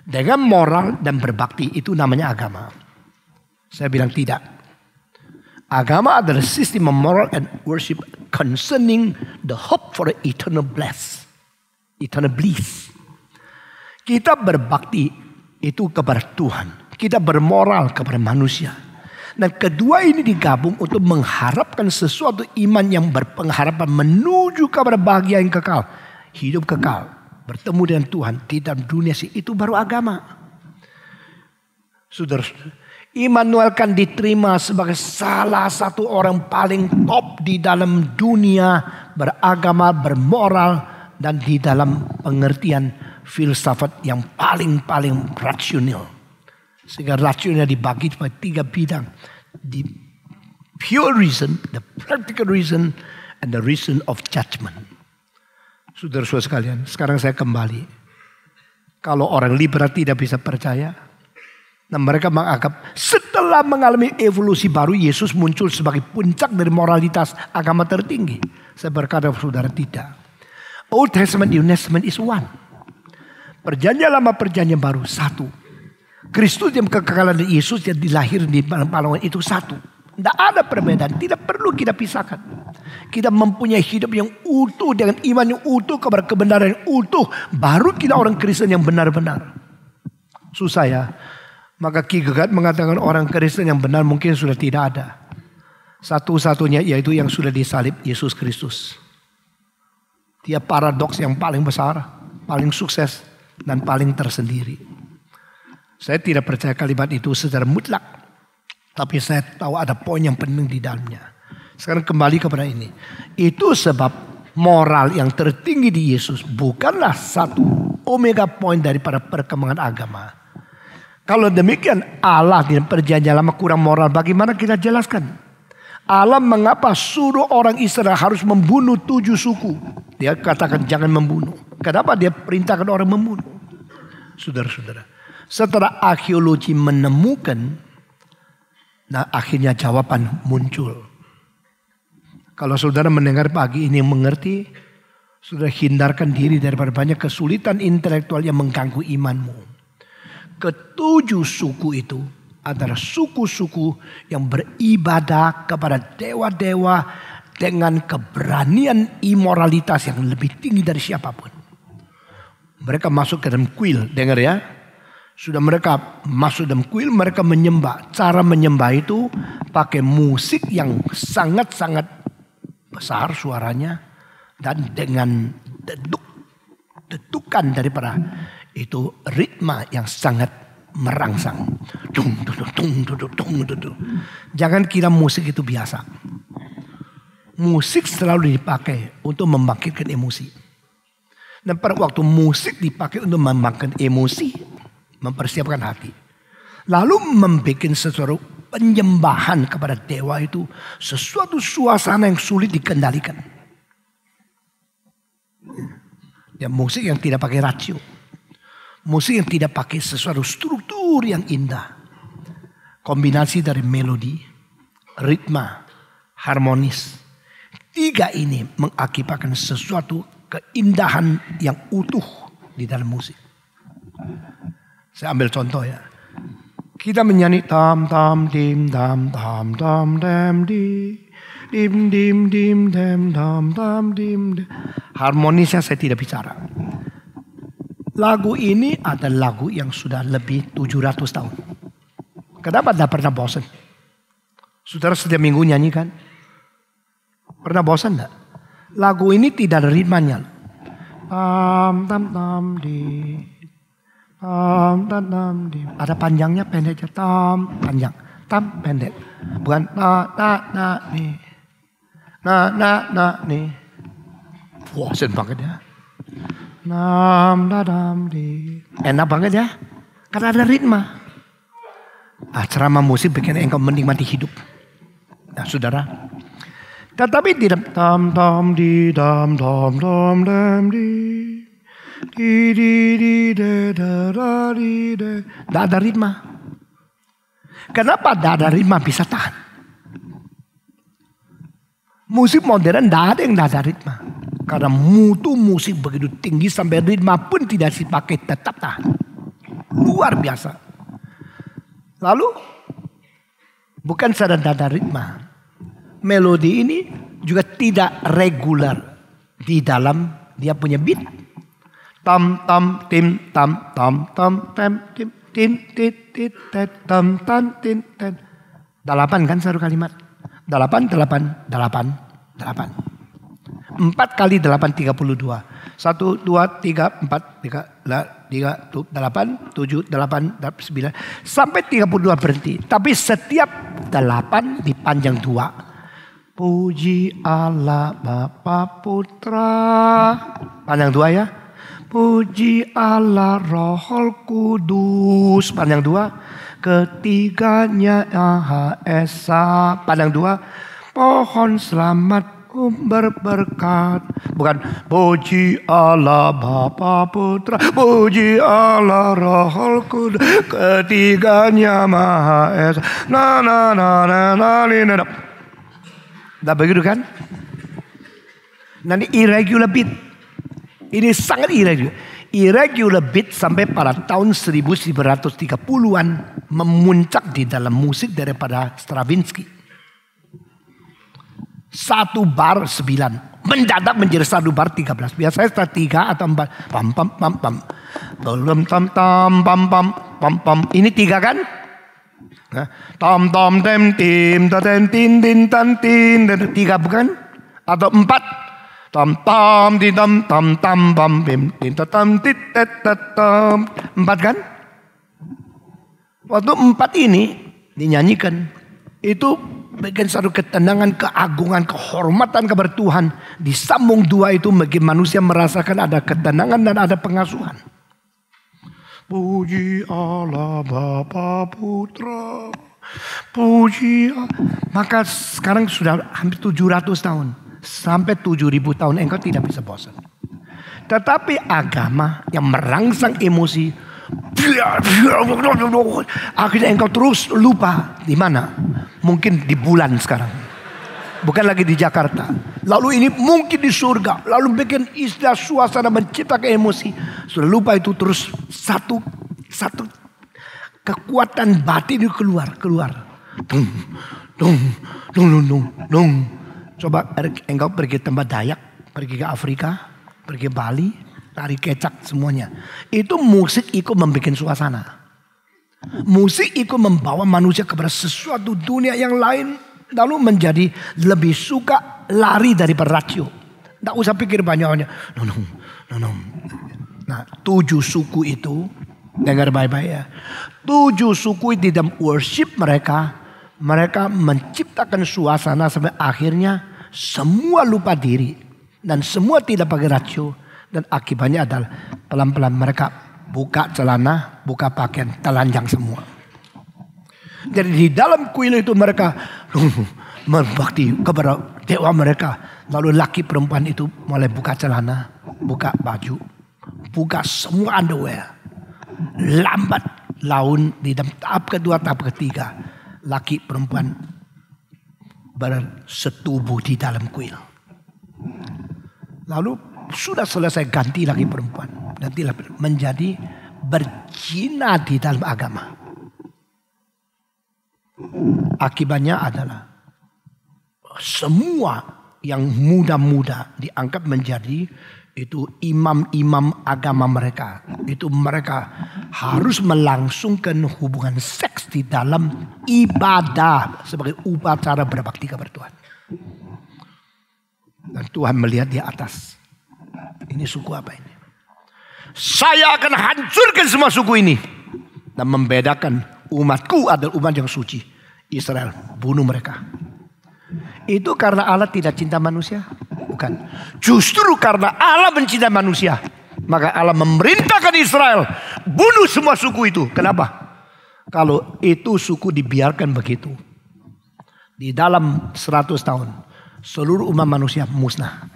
Dengan moral dan berbakti itu namanya agama. Saya bilang tidak. Agama adalah sistem of moral and worship concerning the hope for the eternal bliss. Eternal bliss. Kita berbakti itu kepada Tuhan. Kita bermoral kepada manusia. Dan kedua ini digabung untuk mengharapkan sesuatu iman yang berpengharapan menuju kepada bahagia yang kekal. Hidup kekal. Bertemu dengan Tuhan di dalam dunia itu baru agama. Saudara, Immanuel kan diterima sebagai salah satu orang paling top di dalam dunia beragama, bermoral, dan di dalam pengertian filsafat yang paling rasional. Sehingga rasional dibagi pada 3 bidang. The pure reason, the practical reason, and the reason of judgment. Saudara-saudara sekalian, sekarang saya kembali. Kalau orang liberal tidak bisa percaya, dan mereka menganggap setelah mengalami evolusi baru Yesus muncul sebagai puncak dari moralitas agama tertinggi. Saya berkata saudara tidak. Old Testament, New Testament is one. Perjanjian lama, perjanjian baru satu. Kristus yang kekekalan dan Yesus yang dilahirkan di pahlawan itu satu. Tidak ada perbedaan, tidak perlu kita pisahkan. Kita mempunyai hidup yang utuh dengan iman yang utuh kepada kebenaran yang utuh. Baru kita orang Kristen yang benar-benar. Susah ya. Maka Kierkegaard mengatakan orang Kristen yang benar mungkin sudah tidak ada. Satu-satunya yaitu yang sudah disalib Yesus Kristus. Dia paradoks yang paling besar, paling sukses, dan paling tersendiri. Saya tidak percaya kalimat itu secara mutlak. Tapi saya tahu ada poin yang penting di dalamnya. Sekarang kembali kepada ini. Itu sebab moral yang tertinggi di Yesus bukanlah satu omega poin daripada perkembangan agama. Kalau demikian Allah di perjanjian lama kurang moral, bagaimana kita jelaskan? Allah mengapa suruh orang Israel harus membunuh 7 suku? Dia katakan jangan membunuh. Kenapa dia perintahkan orang membunuh? Saudara-saudara, setelah arkeologi menemukan, nah akhirnya jawaban muncul. Kalau saudara mendengar pagi ini mengerti, saudara hindarkan diri daripada banyak kesulitan intelektual yang mengganggu imanmu. Ke-7 suku itu adalah suku-suku yang beribadah kepada dewa-dewa dengan keberanian imoralitas yang lebih tinggi dari siapapun. Mereka masuk ke dalam kuil, dengar ya. Sudah mereka masuk dalam kuil, mereka menyembah. Cara menyembah itu pakai musik yang sangat-sangat besar suaranya. Dan dengan dedukan daripada itu ritma yang sangat merangsang. Jangan kira musik itu biasa. Musik selalu dipakai untuk membangkitkan emosi. Dan pada waktu musik dipakai untuk membangkitkan emosi, mempersiapkan hati. Lalu membuat sesuatu penyembahan kepada dewa itu sesuatu suasana yang sulit dikendalikan. Ya, musik yang tidak pakai rasio. Musik yang tidak pakai sesuatu struktur yang indah. Kombinasi dari melodi, ritma, harmonis. 3 ini mengakibatkan sesuatu keindahan yang utuh di dalam musik. Saya ambil contoh ya. Kita menyanyi tam tam dim tam tam tam dem di dim dim dim dem tam tam dim. Harmonisnya saya tidak bicara. Lagu ini adalah lagu yang sudah lebih 700 tahun. Kenapa tidak pernah bosan? Saudara setiap minggu nyanyikan? Pernah bosan enggak? Lagu ini tidak ada ritmanya. Tam tam tam di. Tam tam tam di. Ada panjangnya, pendeknya. Tam panjang, tam pendek. Bukan na ni. Na ni. Bosan banget ya. Nam dadam di. Enak banget ya. Karena ada ritma. Ceramah musik bikin engkau menikmati hidup. Nah, saudara. Tetapi tidak tam tam di dam dam dam dam di da da di de. Tidak ada ritma. Kenapa tidak ada ritma bisa tahan? Musik modern tidak ada yang tidak ada ritma. Karena mutu musik begitu tinggi sampai ritma pun tidak dipakai tetap tahan. Luar biasa. Lalu bukan saja tidak ada ritma. Melodi ini juga tidak regular di dalam dia punya beat. Tam tam tim tam tam tam tem tim tin tit tit tet tam tam tin tet. 8 kan satu kalimat. 8 8 8 8. 4 kali 8 32. 1 2 3 4 3 8 7 8 9 sampai 32 berhenti. Tapi setiap 8 dipanjang 2. Puji Allah Bapa Putra. Panjang 2 ya. Puji Allah Roh Kudus. Panjang 2. Ketiganya Maha Esa. Panjang 2. Pohon selamat berberkat. Bukan puji Allah Bapa Putra, puji Allah Roh Kudus, ketiganya Maha Esa. Na. Dah begitu kan? Nanti irregular beat. Ini sangat irregular. Irregular beat sampai pada tahun 1930-an memuncak di dalam musik daripada Stravinsky. 1 bar 9. Mendadak menjadi 1 bar 13. Biasanya setelah 3 atau 4. Pam pam pam pam. Belum tam tam pam pam pam pam. Ini 3 kan? Tam tam tem tim ten tin tin tan tin. 3 bukan? Atau 4. Tam tam tin tam tam tam pam pim tin tam tit tet tam. 4 kan? Waktu 4 ini dinyanyikan itu bagian satu ketenangan, keagungan, kehormatan kepada Tuhan. Disambung 2 itu bagi manusia merasakan ada ketenangan dan ada pengasuhan. Puji Allah Bapa Putra. Puji Allah. Maka sekarang sudah hampir 700 tahun. Sampai 7.000 tahun engkau tidak bisa bosan. Tetapi agama yang merangsang emosi. Akhirnya engkau terus lupa di mana. Mungkin di bulan sekarang. Bukan lagi di Jakarta. Lalu ini mungkin di surga. Lalu bikin istilah suasana menciptakan emosi. Sudah lupa itu terus satu kekuatan batin itu keluar. Dung. Coba engkau pergi tempat Dayak. Pergi ke Afrika. Pergi ke Bali. Tari kecak semuanya. Itu musik ikut membuat suasana. Musik ikut membawa manusia kepada sesuatu dunia yang lain. Lalu menjadi lebih suka lari daripada rasio. Tidak usah pikir banyak-banyak. No. Nah 7 suku itu. Dengar baik-baik ya. 7 suku di dalam worship mereka. Mereka menciptakan suasana sampai akhirnya semua lupa diri. Dan semua tidak pakai rasio. Dan akibatnya adalah pelan-pelan mereka buka celana, buka pakaian, telanjang semua. Jadi di dalam kuil itu mereka berbakti kepada dewa mereka. Lalu laki perempuan itu mulai buka celana, buka baju, buka semua underwear. Lambat laun di dalam tahap kedua, tahap ketiga. Laki perempuan bersetubuh di dalam kuil. Lalu sudah selesai ganti lagi perempuan. Nanti menjadi berzina di dalam agama. Akibatnya adalah semua yang muda-muda dianggap menjadi Itu imam-imam agama mereka. Itu mereka harus melangsungkan hubungan seks di dalam ibadah sebagai upacara berbakti kepada Tuhan. Dan Tuhan melihat di atas. Ini suku apa ini? Saya akan hancurkan semua suku ini. Dan membedakan umatku adalah umat yang suci. Israel, bunuh mereka. Itu karena Allah tidak cinta manusia? Bukan. Justru karena Allah mencinta manusia. Maka Allah memerintahkan Israel. Bunuh semua suku itu. Kenapa? Kalau itu suku dibiarkan begitu. Di dalam 100 tahun. Seluruh umat manusia musnah.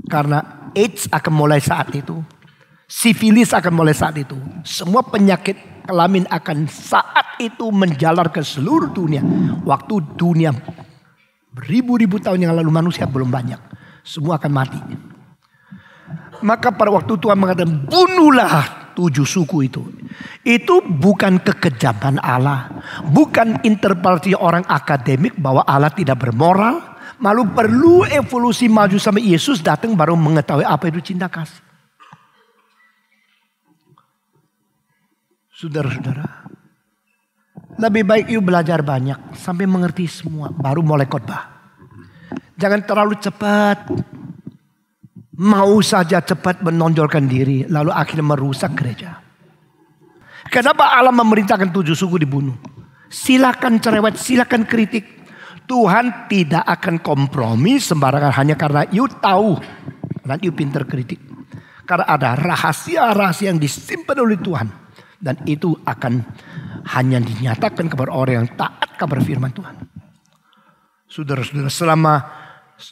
Karena AIDS akan mulai saat itu. Sifilis akan mulai saat itu. Semua penyakit kelamin akan saat itu menjalar ke seluruh dunia. Waktu dunia beribu-ribu tahun yang lalu manusia belum banyak. Semua akan mati. Maka pada waktu Tuhan mengatakan bunuhlah 7 suku itu. Itu bukan kekejaman Allah. Bukan interpretasi orang akademik bahwa Allah tidak bermoral. Malu perlu evolusi maju sampai Yesus datang baru mengetahui apa itu cinta kasih. Saudara-saudara, lebih baik you belajar banyak sampai mengerti semua baru mulai khotbah. Jangan terlalu cepat. Mau saja cepat menonjolkan diri lalu akhirnya merusak gereja. Kenapa Allah memerintahkan 7 suku dibunuh? Silakan cerewet, silakan kritik. Tuhan tidak akan kompromi sembarangan hanya karena you tahu dan you pintar kritik. Karena ada rahasia-rahasia yang disimpan oleh Tuhan. Dan itu akan hanya dinyatakan kepada orang yang taat kepada firman Tuhan. Saudara-saudara, selama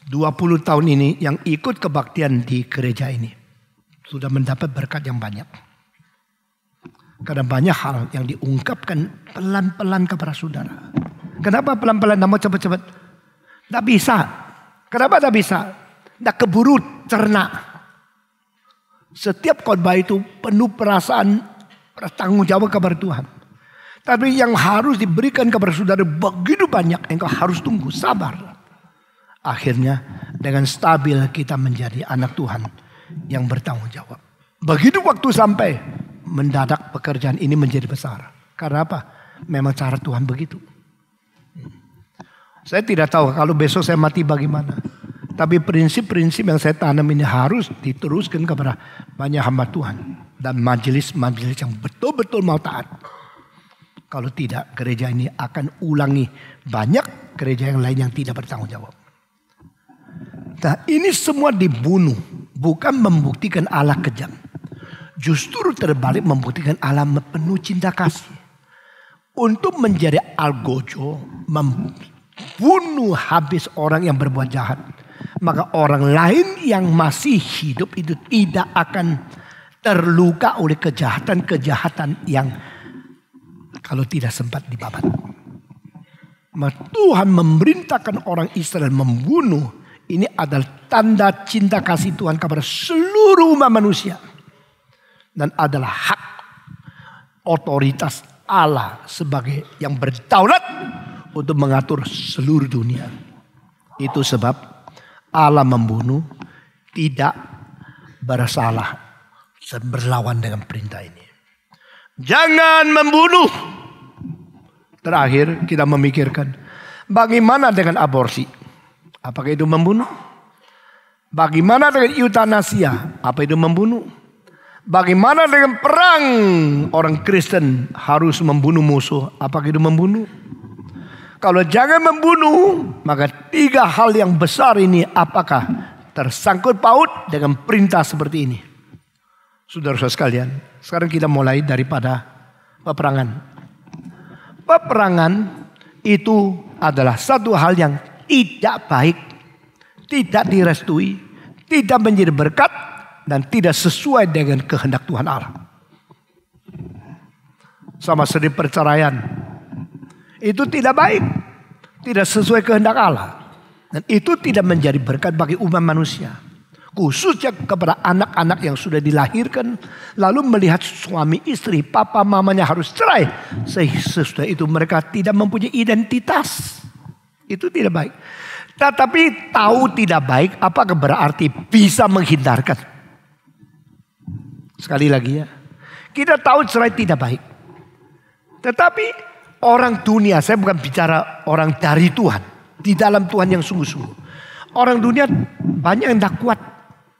20 tahun ini yang ikut kebaktian di gereja ini sudah mendapat berkat yang banyak. Karena banyak hal yang diungkapkan pelan-pelan kepada saudara. Kenapa pelan-pelan? Tidak mau cepat-cepat. Tidak bisa. Kenapa tidak bisa? Tidak keburu cerna. Setiap khotbah itu penuh perasaan tanggung jawab kepada Tuhan. Tapi yang harus diberikan kepada saudara begitu banyak. Engkau harus tunggu, sabar. Akhirnya dengan stabil kita menjadi anak Tuhan yang bertanggung jawab. Begitu waktu sampai, mendadak pekerjaan ini menjadi besar. Karena apa? Memang cara Tuhan begitu. Saya tidak tahu kalau besok saya mati bagaimana. Tapi prinsip-prinsip yang saya tanam ini harus diteruskan kepada banyak hamba Tuhan. Dan majelis-majelis yang betul-betul mau taat. Kalau tidak, gereja ini akan ulangi banyak gereja yang lain yang tidak bertanggung jawab. Nah, ini semua dibunuh. Bukan membuktikan Allah kejam. Justru terbalik membuktikan Allah penuh cinta kasih. Untuk menjadi algojo, membunuh habis orang yang berbuat jahat. Maka orang lain yang masih hidup itu tidak akan terluka oleh kejahatan-kejahatan yang kalau tidak sempat dibabat. Tuhan memerintahkan orang Israel membunuh. Ini adalah tanda cinta kasih Tuhan kepada seluruh umat manusia. Dan adalah hak otoritas Allah sebagai yang berdaulat untuk mengatur seluruh dunia. Itu sebab Allah membunuh tidak bersalah. Berlawan dengan perintah ini. Jangan membunuh. Terakhir kita memikirkan. Bagaimana dengan aborsi? Apakah itu membunuh? Bagaimana dengan eutanasia? Apa itu membunuh? Bagaimana dengan perang? Orang Kristen harus membunuh musuh. Apakah itu membunuh? Kalau jangan membunuh, maka 3 hal yang besar ini apakah tersangkut paut dengan perintah seperti ini? Saudara-saudara sekalian, sekarang kita mulai daripada peperangan. Peperangan itu adalah satu hal yang tidak baik, tidak direstui, tidak menjadi berkat, dan tidak sesuai dengan kehendak Tuhan Allah. Sama seperti perceraian. Itu tidak baik, tidak sesuai kehendak Allah. Dan itu tidak menjadi berkat bagi umat manusia. Khususnya kepada anak-anak yang sudah dilahirkan. Lalu melihat suami istri, papa mamanya harus cerai. Sesudah itu mereka tidak mempunyai identitas. Itu tidak baik. Tetapi tahu tidak baik, apakah berarti bisa menghindarkan? Sekali lagi ya. Kita tahu cerai tidak baik. Tetapi orang dunia, saya bukan bicara orang dari Tuhan. Di dalam Tuhan yang sungguh-sungguh. Orang dunia banyak yang tidak kuat.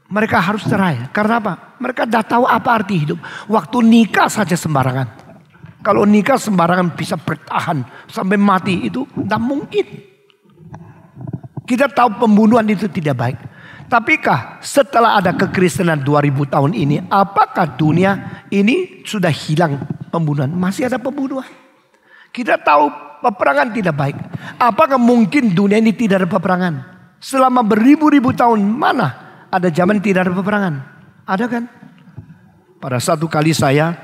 Mereka harus cerai. Karena apa? Mereka tidak tahu apa arti hidup. Waktu nikah saja sembarangan. Kalau nikah sembarangan bisa bertahan sampai mati, itu tidak mungkin. Kita tahu pembunuhan itu tidak baik. Tapikah setelah ada kekristenan 2000 tahun ini, apakah dunia ini sudah hilang pembunuhan? Masih ada pembunuhan. Kita tahu peperangan tidak baik. Apakah mungkin dunia ini tidak ada peperangan? Selama beribu-ribu tahun mana ada zaman tidak ada peperangan? Ada kan? Pada satu kali saya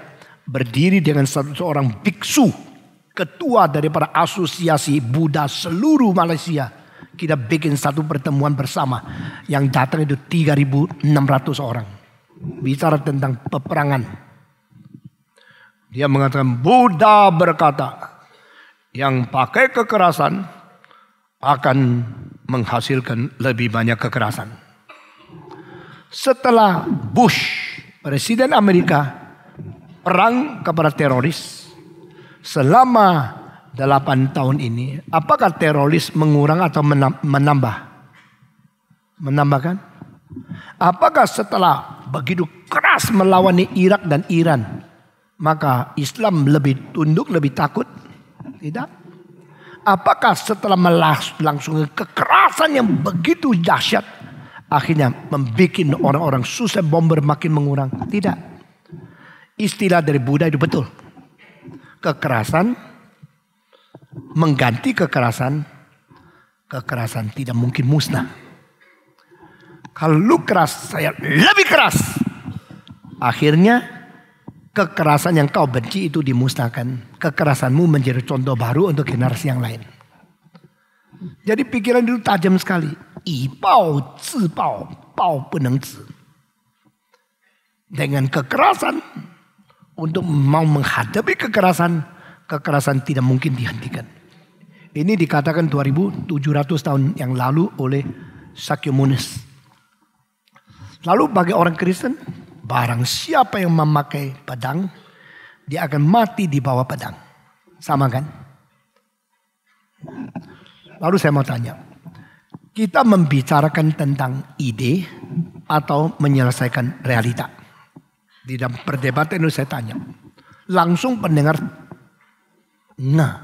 berdiri dengan seorang biksu, ketua daripada asosiasi Buddha seluruh Malaysia. Kita bikin satu pertemuan bersama. Yang datang itu 3.600 orang. Bicara tentang peperangan. Dia mengatakan, Buddha berkata, yang pakai kekerasan akan menghasilkan lebih banyak kekerasan. Setelah Bush, Presiden Amerika, perang kepada teroris selama 8 tahun ini, apakah teroris mengurang atau menambah? Menambah kan? Apakah setelah begitu keras melawan Irak dan Iran, maka Islam lebih tunduk, lebih takut? Tidak. Apakah setelah langsung kekerasan yang begitu dahsyat, akhirnya membuat orang-orang susah bomber makin mengurang? Tidak. Istilah dari Buddha itu betul. Kekerasan mengganti kekerasan, kekerasan tidak mungkin musnah. Kalau lu keras, saya lebih keras. Akhirnya kekerasan yang kau benci itu dimusnahkan. Kekerasanmu menjadi contoh baru untuk generasi yang lain. Jadi pikiran itu tajam sekali. Ibao, zibao, bao peneng zi. Dengan kekerasan, untuk mau menghadapi kekerasan, kekerasan tidak mungkin dihentikan. Ini dikatakan 2700 tahun yang lalu oleh Sakyamunis. Lalu bagi orang Kristen, barang siapa yang memakai pedang, dia akan mati di bawah pedang. Sama kan? Lalu saya mau tanya, kita membicarakan tentang ide atau menyelesaikan realita? Di dalam perdebatan itu saya tanya, langsung pendengar, nah,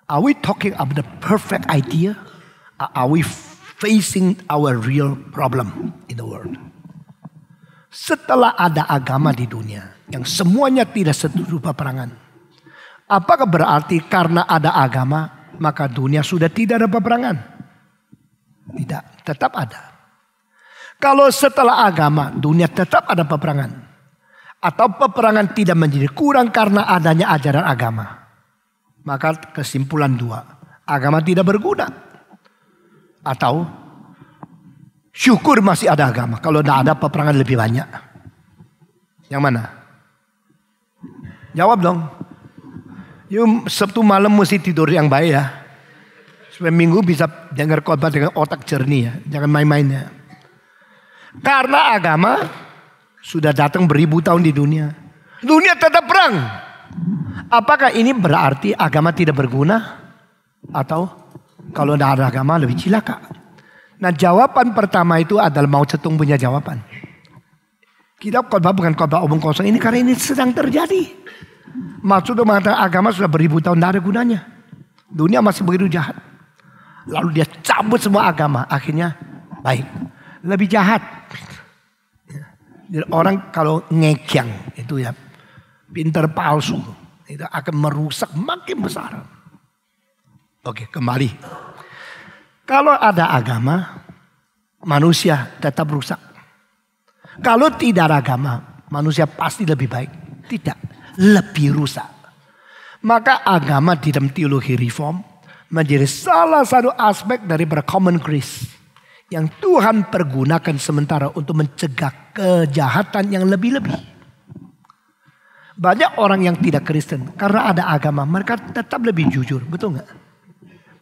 are we talking about the perfect idea? Are we facing our real problem in the world? Setelah ada agama di dunia yang semuanya tidak setuju peperangan, apakah berarti karena ada agama maka dunia sudah tidak ada peperangan? Tidak, tetap ada. Kalau setelah agama dunia tetap ada peperangan, atau peperangan tidak menjadi kurang karena adanya ajaran agama, maka kesimpulan dua, agama tidak berguna. Atau syukur masih ada agama, kalau tidak ada peperangan lebih banyak. Yang mana? Jawab dong. Yuk, Sabtu malam mesti tidur yang baik ya, supaya Minggu bisa dengar khotbah dengan otak jernih ya, jangan main-main ya. Karena agama sudah datang beribu tahun di dunia. Dunia tetap perang. Apakah ini berarti agama tidak berguna? Atau kalau tidak ada agama lebih cilaka? Nah, jawaban pertama itu adalah Mao Zedong punya jawaban. Kita khotbah bukan khotbah omong kosong ini karena ini sedang terjadi. Maksudnya mengatakan agama sudah beribu tahun tidak ada gunanya. Dunia masih begitu jahat. Lalu dia cabut semua agama. Akhirnya baik. Lebih jahat. Jadi orang kalau ngekyang itu ya pintar palsu. Itu akan merusak makin besar. Oke, kembali. Kalau ada agama, manusia tetap rusak. Kalau tidak ada agama, manusia pasti lebih baik. Tidak, lebih rusak. Maka agama di dalam teologi reform menjadi salah satu aspek daripada common grace yang Tuhan pergunakan sementara untuk mencegah kejahatan yang lebih-lebih. Banyak orang yang tidak Kristen karena ada agama, mereka tetap lebih jujur, betul nggak?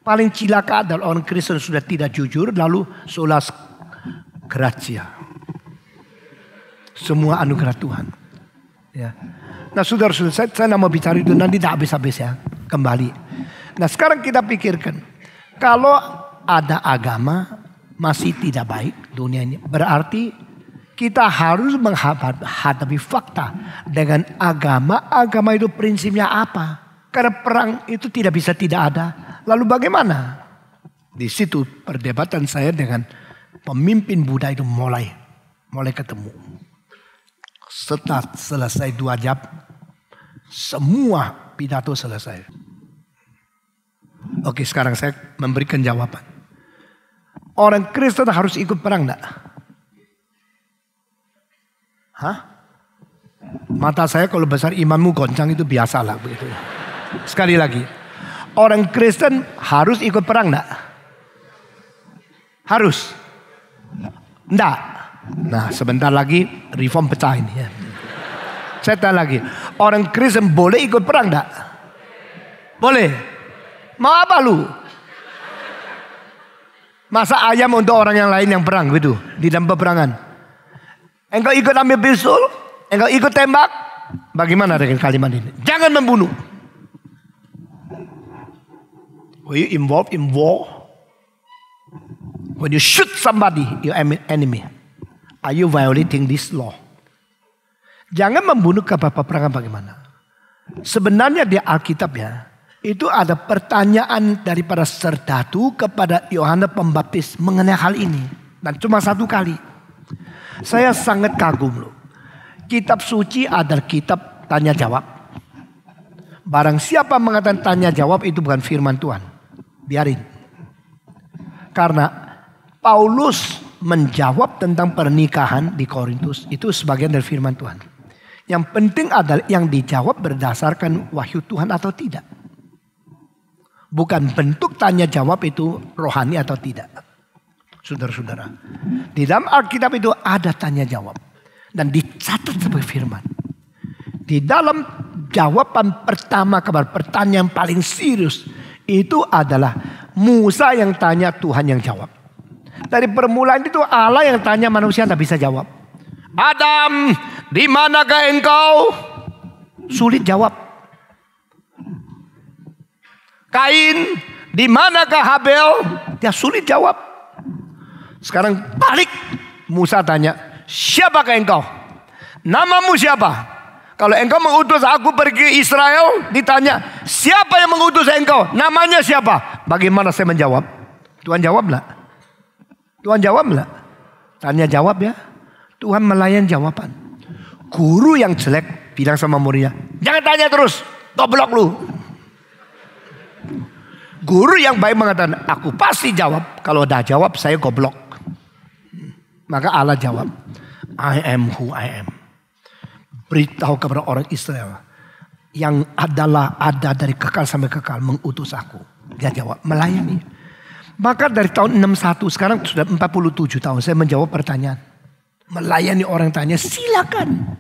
Paling cilaka adalah orang Kristen sudah tidak jujur lalu solas gratia. Semua anugerah Tuhan. Ya. Nah saudara-saudara, saya mau bicara itu nanti tidak habis-habis ya. Kembali. Nah sekarang kita pikirkan. Kalau ada agama masih tidak baik dunia ini. Berarti kita harus menghadapi fakta. Dengan agama, agama itu prinsipnya apa? Karena perang itu tidak bisa tidak ada. Lalu bagaimana? Di situ perdebatan saya dengan pemimpin Buddha itu mulai ketemu. Setelah selesai 2 jam, semua pidato selesai. Oke, sekarang saya memberikan jawaban. Orang Kristen harus ikut perang enggak? Hah? Mata saya kalau besar imanmu goncang itu biasalah begitu. Sekali lagi, orang Kristen harus ikut perang enggak? Harus? Enggak. Nah sebentar lagi reform pecah ini ya. Saya tanya lagi, orang Kristen boleh ikut perang enggak? Boleh. Mau apa lu? Masa ayam untuk orang yang lain yang perang gitu di dalam peperangan? Engkau ikut ambil pistol, engkau ikut tembak. Bagaimana dengan kalimat ini? Jangan membunuh. When you involved in war, when you shoot somebody, your enemy, are you violating this law? Jangan membunuh ke peperangan bagaimana? Sebenarnya di Alkitab ya, itu ada pertanyaan daripada serdadu kepada Yohanes Pembaptis mengenai hal ini. Dan cuma 1 kali. Saya sangat kagum loh. Kitab suci adalah kitab tanya jawab. Barang siapa mengatakan tanya jawab itu bukan firman Tuhan. Biarin. Karena Paulus menjawab tentang pernikahan di Korintus. Itu sebagian dari firman Tuhan. Yang penting adalah yang dijawab berdasarkan wahyu Tuhan atau tidak. Bukan bentuk tanya jawab itu rohani atau tidak. Saudara-saudara. Di dalam Alkitab itu ada tanya jawab. Dan dicatat sebagai firman. Di dalam jawaban pertama kepada pertanyaan paling serius. Itu adalah Musa yang tanya, Tuhan yang jawab. Dari permulaan itu Allah yang tanya, manusia tidak bisa jawab. Adam, di manakah engkau? Sulit jawab. Kain, di manakah Habel? Dia sulit jawab. Sekarang balik, Musa tanya, siapakah engkau? Namamu siapa? Kalau engkau mengutus aku pergi Israel, ditanya, siapa yang mengutus engkau? Namanya siapa? Bagaimana saya menjawab? Tuhan jawablah. Tuhan jawablah. Tanya jawab ya. Tuhan melayan jawaban. Guru yang jelek bilang sama muridnya, jangan tanya terus, goblok lu. Guru yang baik mengatakan, aku pasti jawab. Kalau dah jawab, saya goblok. Maka Allah jawab, I am who I am. Beritahu kepada orang Israel yang adalah ada dari kekal sampai kekal mengutus aku. Dia jawab, melayani. Maka dari tahun 61 sekarang sudah 47 tahun saya menjawab pertanyaan. Melayani orang tanya, silakan.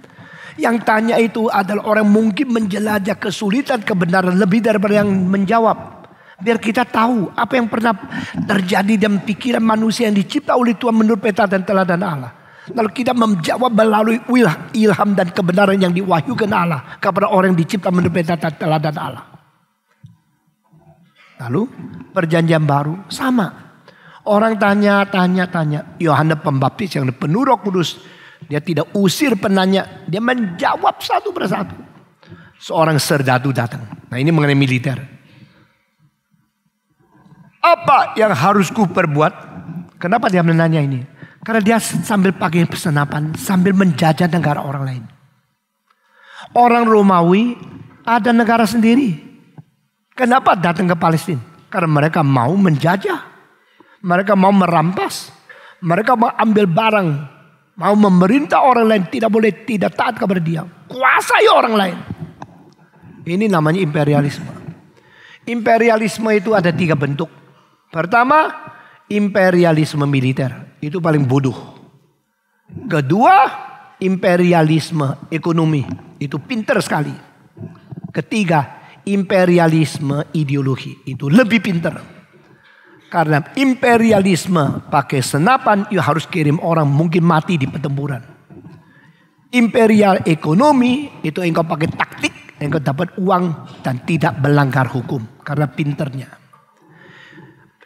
Yang tanya itu adalah orang mungkin menjelajah kesulitan kebenaran lebih daripada yang menjawab. Biar kita tahu apa yang pernah terjadi dalam pikiran manusia yang dicipta oleh Tuhan menurut peta dan teladan Allah. Lalu kita menjawab melalui ilham dan kebenaran yang diwahyukan Allah kepada orang yang dicipta menurut peta dan teladan Allah. Lalu perjanjian baru sama. Orang tanya. Yohanes Pembaptis yang penuh Roh Kudus. Dia tidak usir penanya. Dia menjawab satu persatu. Seorang serdadu datang. Nah ini mengenai militer. Apa yang harus ku perbuat? Kenapa dia menanya ini? Karena dia sambil pakai senapan. Sambil menjajah negara orang lain. Orang Romawi ada negara sendiri. Kenapa datang ke Palestina? Karena mereka mau menjajah. Mereka mau merampas. Mereka mau ambil barang. Mau memerintah orang lain. Tidak boleh tidak taat kepada dia. Kuasai orang lain. Ini namanya imperialisme. Imperialisme itu ada 3 bentuk. Pertama, imperialisme militer. Itu paling bodoh. Kedua, imperialisme ekonomi. Itu pintar sekali. Ketiga, imperialisme ideologi. Itu lebih pintar. Karena imperialisme pakai senapan, you harus kirim orang mungkin mati di pertempuran. Imperial ekonomi itu engkau pakai taktik, engkau dapat uang dan tidak melanggar hukum karena pinternya.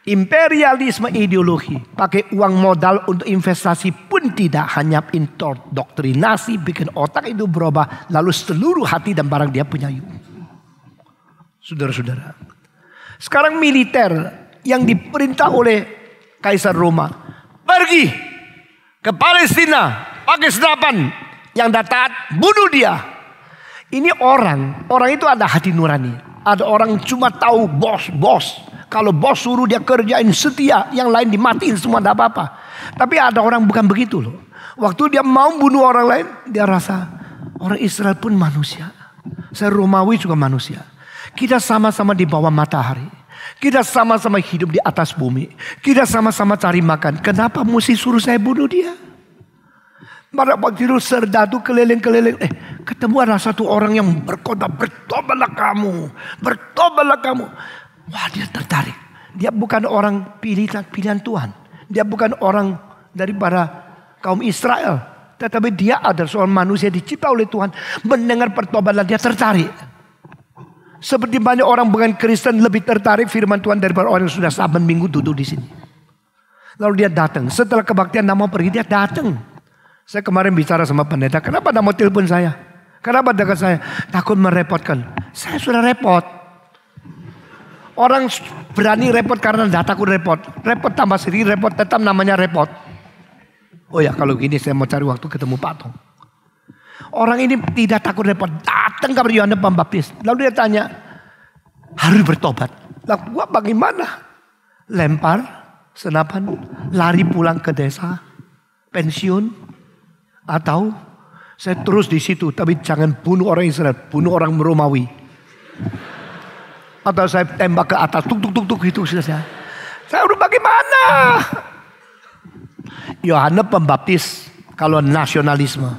Imperialisme ideologi pakai uang modal untuk investasi pun tidak, hanya indoktrinasi, bikin otak itu berubah, lalu seluruh hati dan barang dia punya. Saudara-saudara, sekarang militer yang diperintah oleh Kaisar Roma pergi ke Palestina pakai senapan, yang datang bunuh dia. Ini orang itu ada hati nurani. Ada orang cuma tahu bos. Kalau bos suruh dia kerjain setia, yang lain dimatiin semua, tidak apa-apa. Tapi ada orang bukan begitu loh. Waktu dia mau bunuh orang lain, dia rasa orang Israel pun manusia. Saya Romawi juga manusia. Kita sama-sama di bawah matahari. Kita sama-sama hidup di atas bumi. Kita sama-sama cari makan. Kenapa mesti suruh saya bunuh dia? Pada waktu itu serdadu keliling-keliling. Ketemu ada satu orang yang berkata, bertobatlah kamu. Bertobatlah kamu. Wah, dia tertarik. Dia bukan orang pilihan Tuhan. Dia bukan orang daripada kaum Israel. Tetapi dia adalah seorang manusia dicipta oleh Tuhan. Mendengar pertobatan dia tertarik. Seperti banyak orang bukan Kristen lebih tertarik firman Tuhan daripada orang yang sudah saban minggu duduk di sini. Lalu dia datang. Setelah kebaktian tidak mau pergi, dia datang. Saya kemarin bicara sama pendeta. Kenapa tidak mau telepon saya? Kenapa dekat saya? Takut merepotkan. Saya sudah repot. Orang berani repot karena tidak takut repot. Repot tambah sendiri, repot tetap namanya repot. Oh ya, kalau gini saya mau cari waktu ketemu Pak Tong. Orang ini tidak takut repot. Datang kepada Yohanes Pembaptis. Lalu dia tanya, harus bertobat. Lalu gua bagaimana? Lempar senapan, lari pulang ke desa, pensiun, atau saya terus di situ, tapi jangan bunuh orang Israel, bunuh orang Romawi. Atau saya tembak ke atas, tuk gitu saja. Saya udah bagaimana? Yohanes Pembaptis kalau nasionalisme,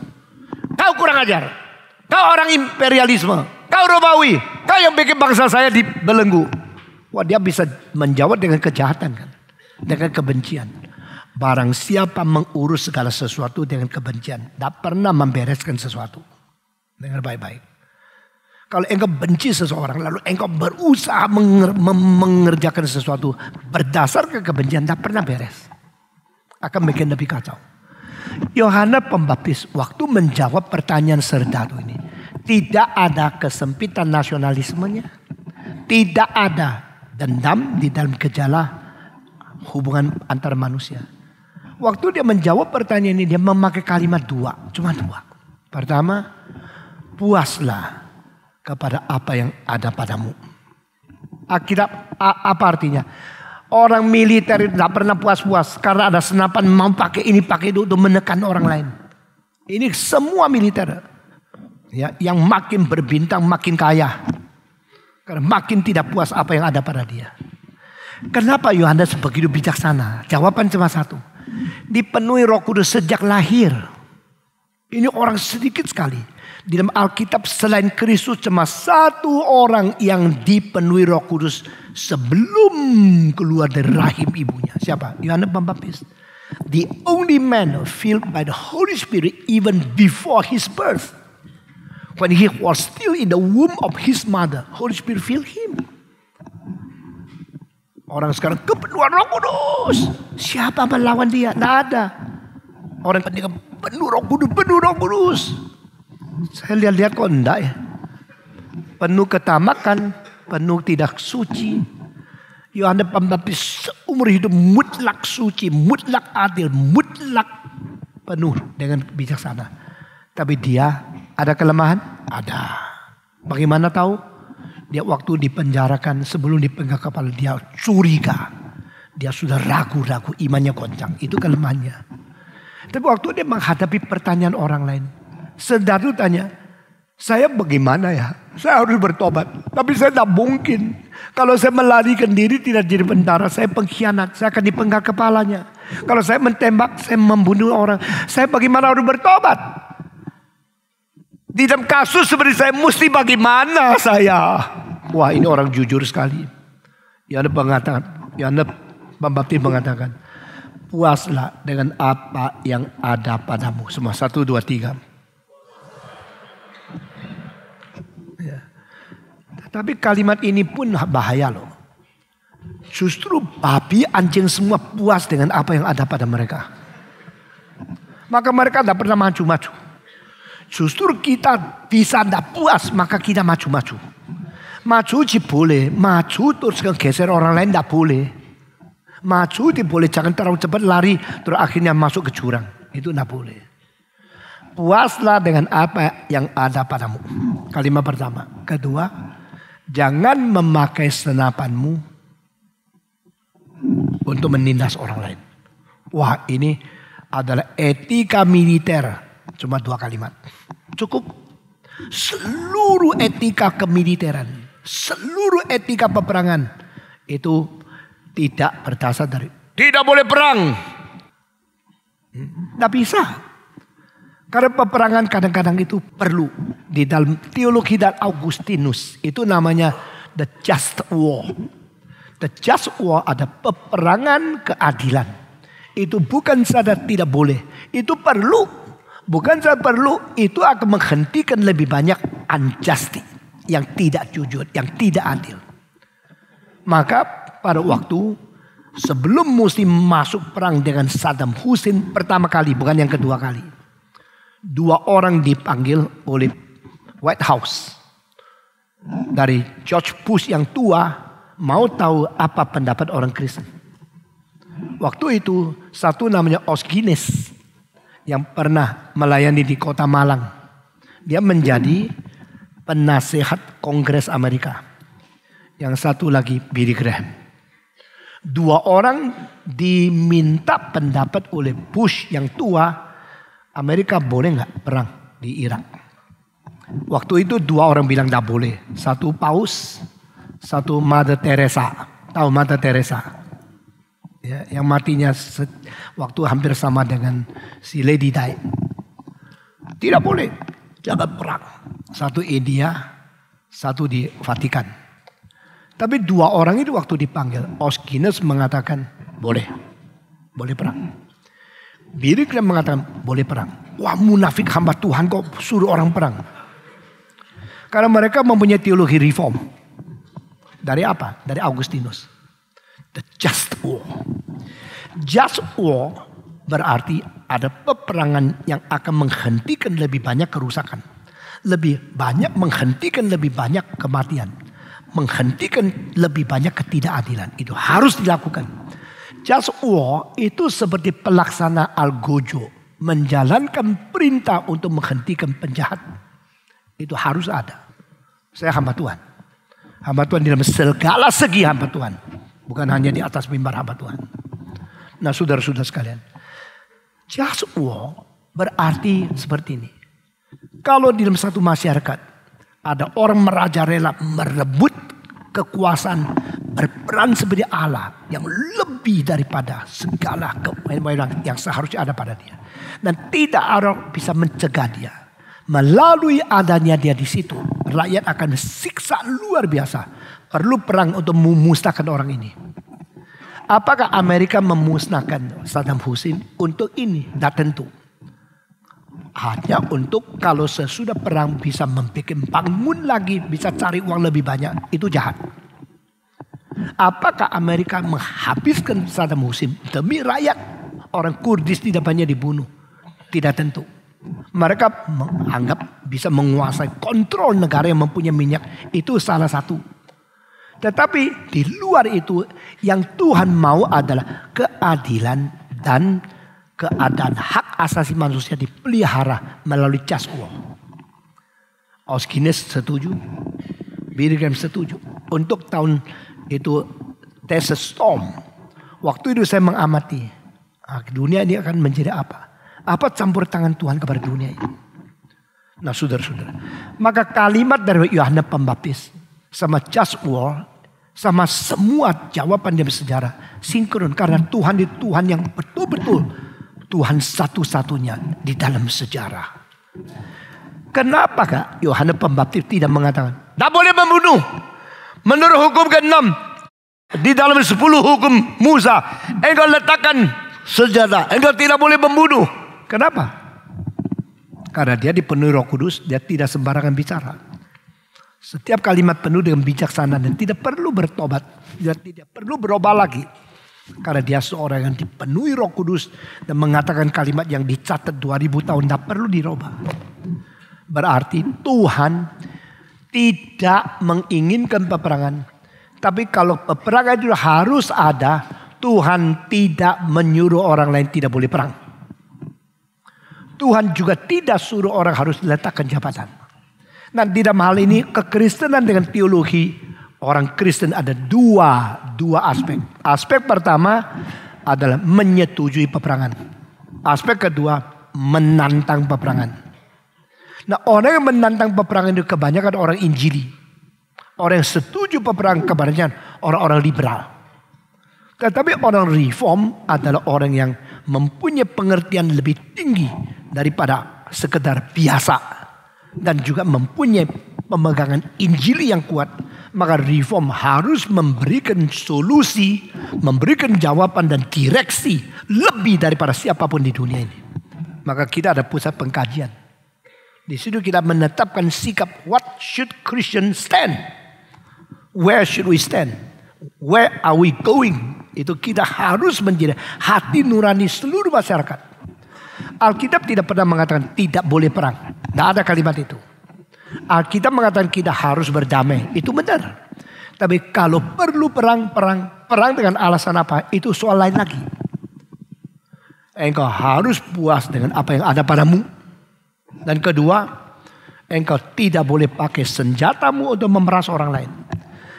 kau kurang ajar, kau orang imperialisme, kau Romawi, kau yang bikin bangsa saya dibelenggu. Wah, dia bisa menjawab dengan kejahatan kan, dengan kebencian. Barang siapa mengurus segala sesuatu dengan kebencian, tidak pernah membereskan sesuatu dengan baik-baik. Kalau engkau benci seseorang, lalu engkau berusaha mengerjakan sesuatu berdasarkan kebencian, tidak pernah beres. Akan bikin lebih kacau. Yohanes Pembaptis waktu menjawab pertanyaan serdadu ini, tidak ada kesempitan nasionalismenya, tidak ada dendam di dalam gejala hubungan antar manusia. Waktu dia menjawab pertanyaan ini, dia memakai kalimat cuma dua. Pertama, puaslah kepada apa yang ada padamu. Akhirnya apa artinya? Orang militer itu tidak pernah puas-puas karena ada senapan mau pakai ini pakai itu untuk menekan orang lain. Ini semua militer ya, yang makin berbintang makin kaya karena makin tidak puas apa yang ada pada dia. Kenapa Yohanes begitu bijaksana? Jawaban cuma satu. Dipenuhi Roh Kudus sejak lahir. Ini orang sedikit sekali. Di dalam Alkitab selain Kristus cuma satu orang yang dipenuhi Roh Kudus sebelum keluar dari rahim ibunya. Siapa? Yohanes Pembaptis. The only man filled by the Holy Spirit even before his birth. When he was still in the womb of his mother, Holy Spirit filled him. Orang sekarang kepenuhan Roh Kudus. Siapa melawan dia? Tidak ada. Orang ketika penuh Roh Kudus. Saya lihat kok enggak ya. Penuh ketamakan, penuh tidak suci. Yohanes Pembaptis seumur hidup mutlak suci, mutlak adil, mutlak penuh dengan bijaksana. Tapi dia ada kelemahan? Ada. Bagaimana tahu? Dia waktu dipenjarakan sebelum dipenggal kepala dia curiga. Dia sudah ragu-ragu, imannya goncang. Itu kelemahannya. Tapi waktu dia menghadapi pertanyaan orang lain. Serdadu tanya, saya bagaimana ya? Saya harus bertobat. Tapi saya tidak mungkin. Kalau saya melarikan diri tidak jadi tentara. Saya pengkhianat. Saya akan dipenggal kepalanya. Kalau saya mentembak, saya membunuh orang. Saya bagaimana harus bertobat? Di dalam kasus seperti saya mesti bagaimana saya? Wah, ini orang jujur sekali. Yohanes mengatakan, Yohanes Pembaptis mengatakan, puaslah dengan apa yang ada padamu. Semua 1, 2, 3. Ya. Tapi kalimat ini pun bahaya loh. Justru babi anjing semua puas dengan apa yang ada pada mereka. Maka mereka tidak pernah maju-maju. Justru kita bisa tidak puas maka kita maju-maju. Maju boleh, maju terus geser orang lain tidak boleh. Maju boleh, jangan terlalu cepat lari terus akhirnya masuk ke jurang. Itu tidak boleh. Puaslah dengan apa yang ada padamu. Kalimat pertama. Kedua, jangan memakai senapanmu untuk menindas orang lain. Wah, ini adalah etika militer. Cuma 2 kalimat. Cukup. Seluruh etika kemiliteran, seluruh etika peperangan itu tidak berdasar dari tidak boleh perang. Tidak bisa. Karena peperangan kadang-kadang itu perlu. Di dalam teologi dan Augustinus itu namanya the just war. The just war ada peperangan keadilan. Itu bukan saja tidak boleh, itu perlu. Bukan saja perlu, itu akan menghentikan lebih banyak injustice yang tidak jujur, yang tidak adil. Maka pada waktu sebelum musim masuk perang dengan Saddam Hussein pertama kali, bukan yang kedua kali. 2 orang dipanggil oleh White House. Dari George Bush yang tua mau tahu apa pendapat orang Kristen. Waktu itu satu namanya Os Guinness yang pernah melayani di kota Malang. Dia menjadi penasehat Kongres Amerika. Yang satu lagi Billy Graham. 2 orang diminta pendapat oleh Bush yang tua. Amerika boleh nggak perang di Irak? Waktu itu 2 orang bilang tidak boleh. Satu Paus, satu Mother Teresa. Tahu Mother Teresa? Ya, yang matinya waktu hampir sama dengan si Lady Di. Tidak boleh. Jangan perang. Satu India, satu di Vatikan. Tapi 2 orang itu waktu dipanggil. Os Guinness mengatakan boleh. Boleh perang. Billy Graham mengatakan boleh perang. Wah, munafik hamba Tuhan kok suruh orang perang. Karena mereka mempunyai teologi reform. Dari apa? Dari Augustinus. The just war. Just war berarti ada peperangan yang akan menghentikan lebih banyak kerusakan. Menghentikan lebih banyak kematian. Menghentikan lebih banyak ketidakadilan. Itu harus dilakukan. Just war itu seperti pelaksana algojo. Menjalankan perintah untuk menghentikan penjahat. Itu harus ada. Saya hamba Tuhan. Hamba Tuhan di dalam segala segi hamba Tuhan. Bukan hanya di atas mimbar hamba Tuhan. Nah, saudara-saudara sekalian. Just war berarti seperti ini. Kalau di dalam satu masyarakat ada orang merajalela merebut kekuasaan, berperan sebagai Allah yang lebih daripada segala kewenangan yang seharusnya ada pada dia. Dan tidak ada bisa mencegah dia. Melalui adanya dia di situ, rakyat akan siksa luar biasa. Perlu perang untuk memusnahkan orang ini. Apakah Amerika memusnahkan Saddam Hussein untuk ini? Tidak tentu. Hanya untuk kalau sesudah perang bisa membuat bangun lagi, bisa cari uang lebih banyak. Itu jahat. Apakah Amerika menghabiskan Saddam Hussein demi rakyat? Orang Kurdis tidak banyak dibunuh. Tidak tentu. Mereka menganggap bisa menguasai kontrol negara yang mempunyai minyak. Itu salah satu. Tetapi di luar itu yang Tuhan mau adalah keadilan dan keadaan hak asasi manusia dipelihara melalui just war. Os Guinness setuju. Billy Graham setuju. Untuk tahun itu Desert Storm. Waktu itu saya mengamati. Dunia ini akan menjadi apa? Apa campur tangan Tuhan kepada dunia ini? Nah, saudara-saudara. Maka kalimat dari Yohanes Pembaptis sama just war, sama semua jawaban dari sejarah sinkron. Karena Tuhan itu Tuhan yang betul-betul Tuhan satu-satunya di dalam sejarah. Kenapa Kak Yohanes Pembaptis tidak mengatakan tidak boleh membunuh? Menurut hukum ke-6 Di dalam 10 hukum Musa, engkau letakkan senjata, engkau tidak boleh membunuh. Kenapa? Karena dia dipenuhi Roh Kudus, dia tidak sembarangan bicara. Setiap kalimat penuh dengan bijaksana dan tidak perlu bertobat, dia tidak perlu berubah lagi. Karena dia seorang yang dipenuhi Roh Kudus dan mengatakan kalimat yang dicatat 2000 tahun tidak perlu dirubah. Berarti Tuhan tidak menginginkan peperangan. Tapi kalau peperangan itu harus ada, Tuhan tidak menyuruh orang lain tidak boleh perang. Tuhan juga tidak suruh orang harus letakkan jabatan. Nah, di dalam hal ini kekristenan dengan teologi orang Kristen ada dua aspek. Aspek pertama adalah menyetujui peperangan. Aspek kedua menantang peperangan. Nah, orang yang menantang peperangan itu kebanyakan orang Injili. Orang yang setuju peperangan kebanyakan orang-orang liberal. Tetapi orang reform adalah orang yang mempunyai pengertian lebih tinggi daripada sekedar biasa. Dan juga mempunyai pemegangan Injili yang kuat. Maka reform harus memberikan solusi, memberikan jawaban dan direksi lebih daripada siapapun di dunia ini. Maka kita ada pusat pengkajian. Di situ kita menetapkan sikap, what should Christians stand? Where should we stand? Where are we going? Itu kita harus menjadi hati nurani seluruh masyarakat. Alkitab tidak pernah mengatakan tidak boleh perang. Tidak ada kalimat itu. Alkitab mengatakan kita harus berdamai. Itu benar. Tapi kalau perlu perang dengan alasan apa? Itu soal lain lagi. Engkau harus puas dengan apa yang ada padamu. Dan kedua, engkau tidak boleh pakai senjatamu untuk memeras orang lain.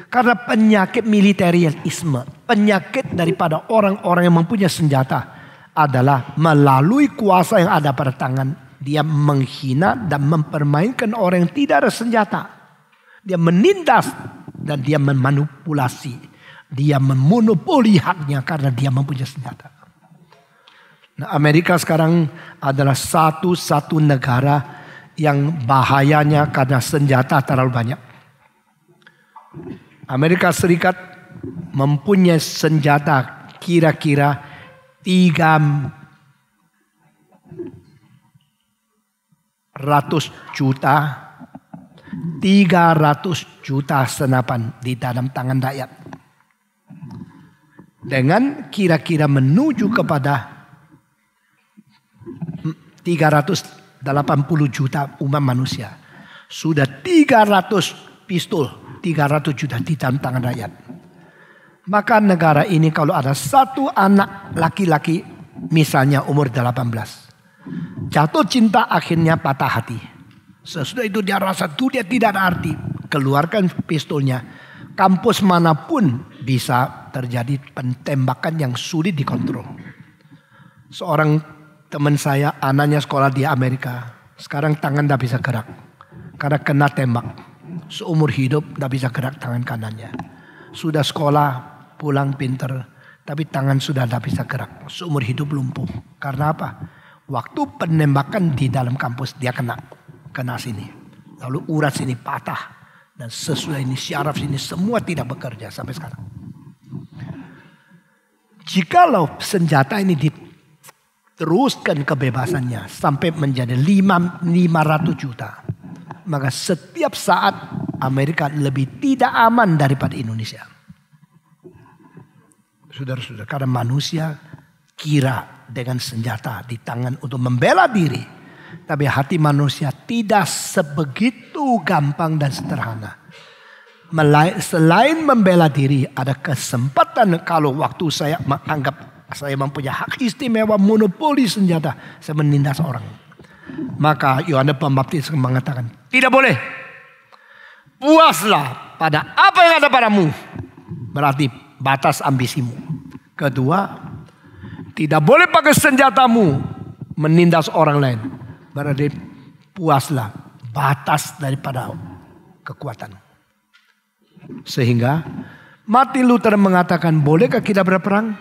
Karena penyakit militerisme, penyakit daripada orang-orang yang mempunyai senjata adalah melalui kuasa yang ada pada tangan. Dia menghina dan mempermainkan orang yang tidak ada senjata. Dia menindas dan dia memanipulasi. Dia memonopoli haknya karena dia mempunyai senjata. Nah, Amerika sekarang adalah satu-satu negara yang bahayanya karena senjata terlalu banyak. Amerika Serikat mempunyai senjata kira-kira 300 juta senapan di dalam tangan rakyat. Dengan kira-kira menuju kepada 380 juta umat manusia. Sudah 300 pistol. 300 juta di dalam tangan rakyat. Maka negara ini kalau ada satu anak laki-laki misalnya umur 18. Jatuh cinta akhirnya patah hati. Sesudah itu dia rasa dunia tidak ada arti. Keluarkan pistolnya. Kampus manapun bisa terjadi pentembakan yang sulit dikontrol. Seorang teman saya anaknya sekolah di Amerika. Sekarang tangan tidak bisa gerak. Karena kena tembak. Seumur hidup tidak bisa gerak tangan kanannya. Sudah sekolah, pulang pinter. Tapi tangan sudah tidak bisa gerak. Seumur hidup lumpuh. Karena apa? Waktu penembakan di dalam kampus dia kena sini. Lalu urat sini patah. Dan sesudah ini syaraf sini semua tidak bekerja sampai sekarang. Jikalau senjata ini diteruskan kebebasannya sampai menjadi 500 juta. Maka setiap saat Amerika lebih tidak aman daripada Indonesia. Saudara-saudara, karena manusia kira dengan senjata di tangan untuk membela diri. Tapi hati manusia tidak sebegitu gampang dan sederhana. Selain membela diri, ada kesempatan kalau waktu saya menganggap saya mempunyai hak istimewa monopoli senjata, saya menindas orang. Maka Yohanes Pembaptis mengatakan, tidak boleh. Puaslah pada apa yang ada padamu. Berarti batas ambisimu. Kedua, tidak boleh pakai senjatamu menindas orang lain. Berarti puaslah batas daripada kekuatan. Sehingga Martin Luther mengatakan, bolehkah kita berperang?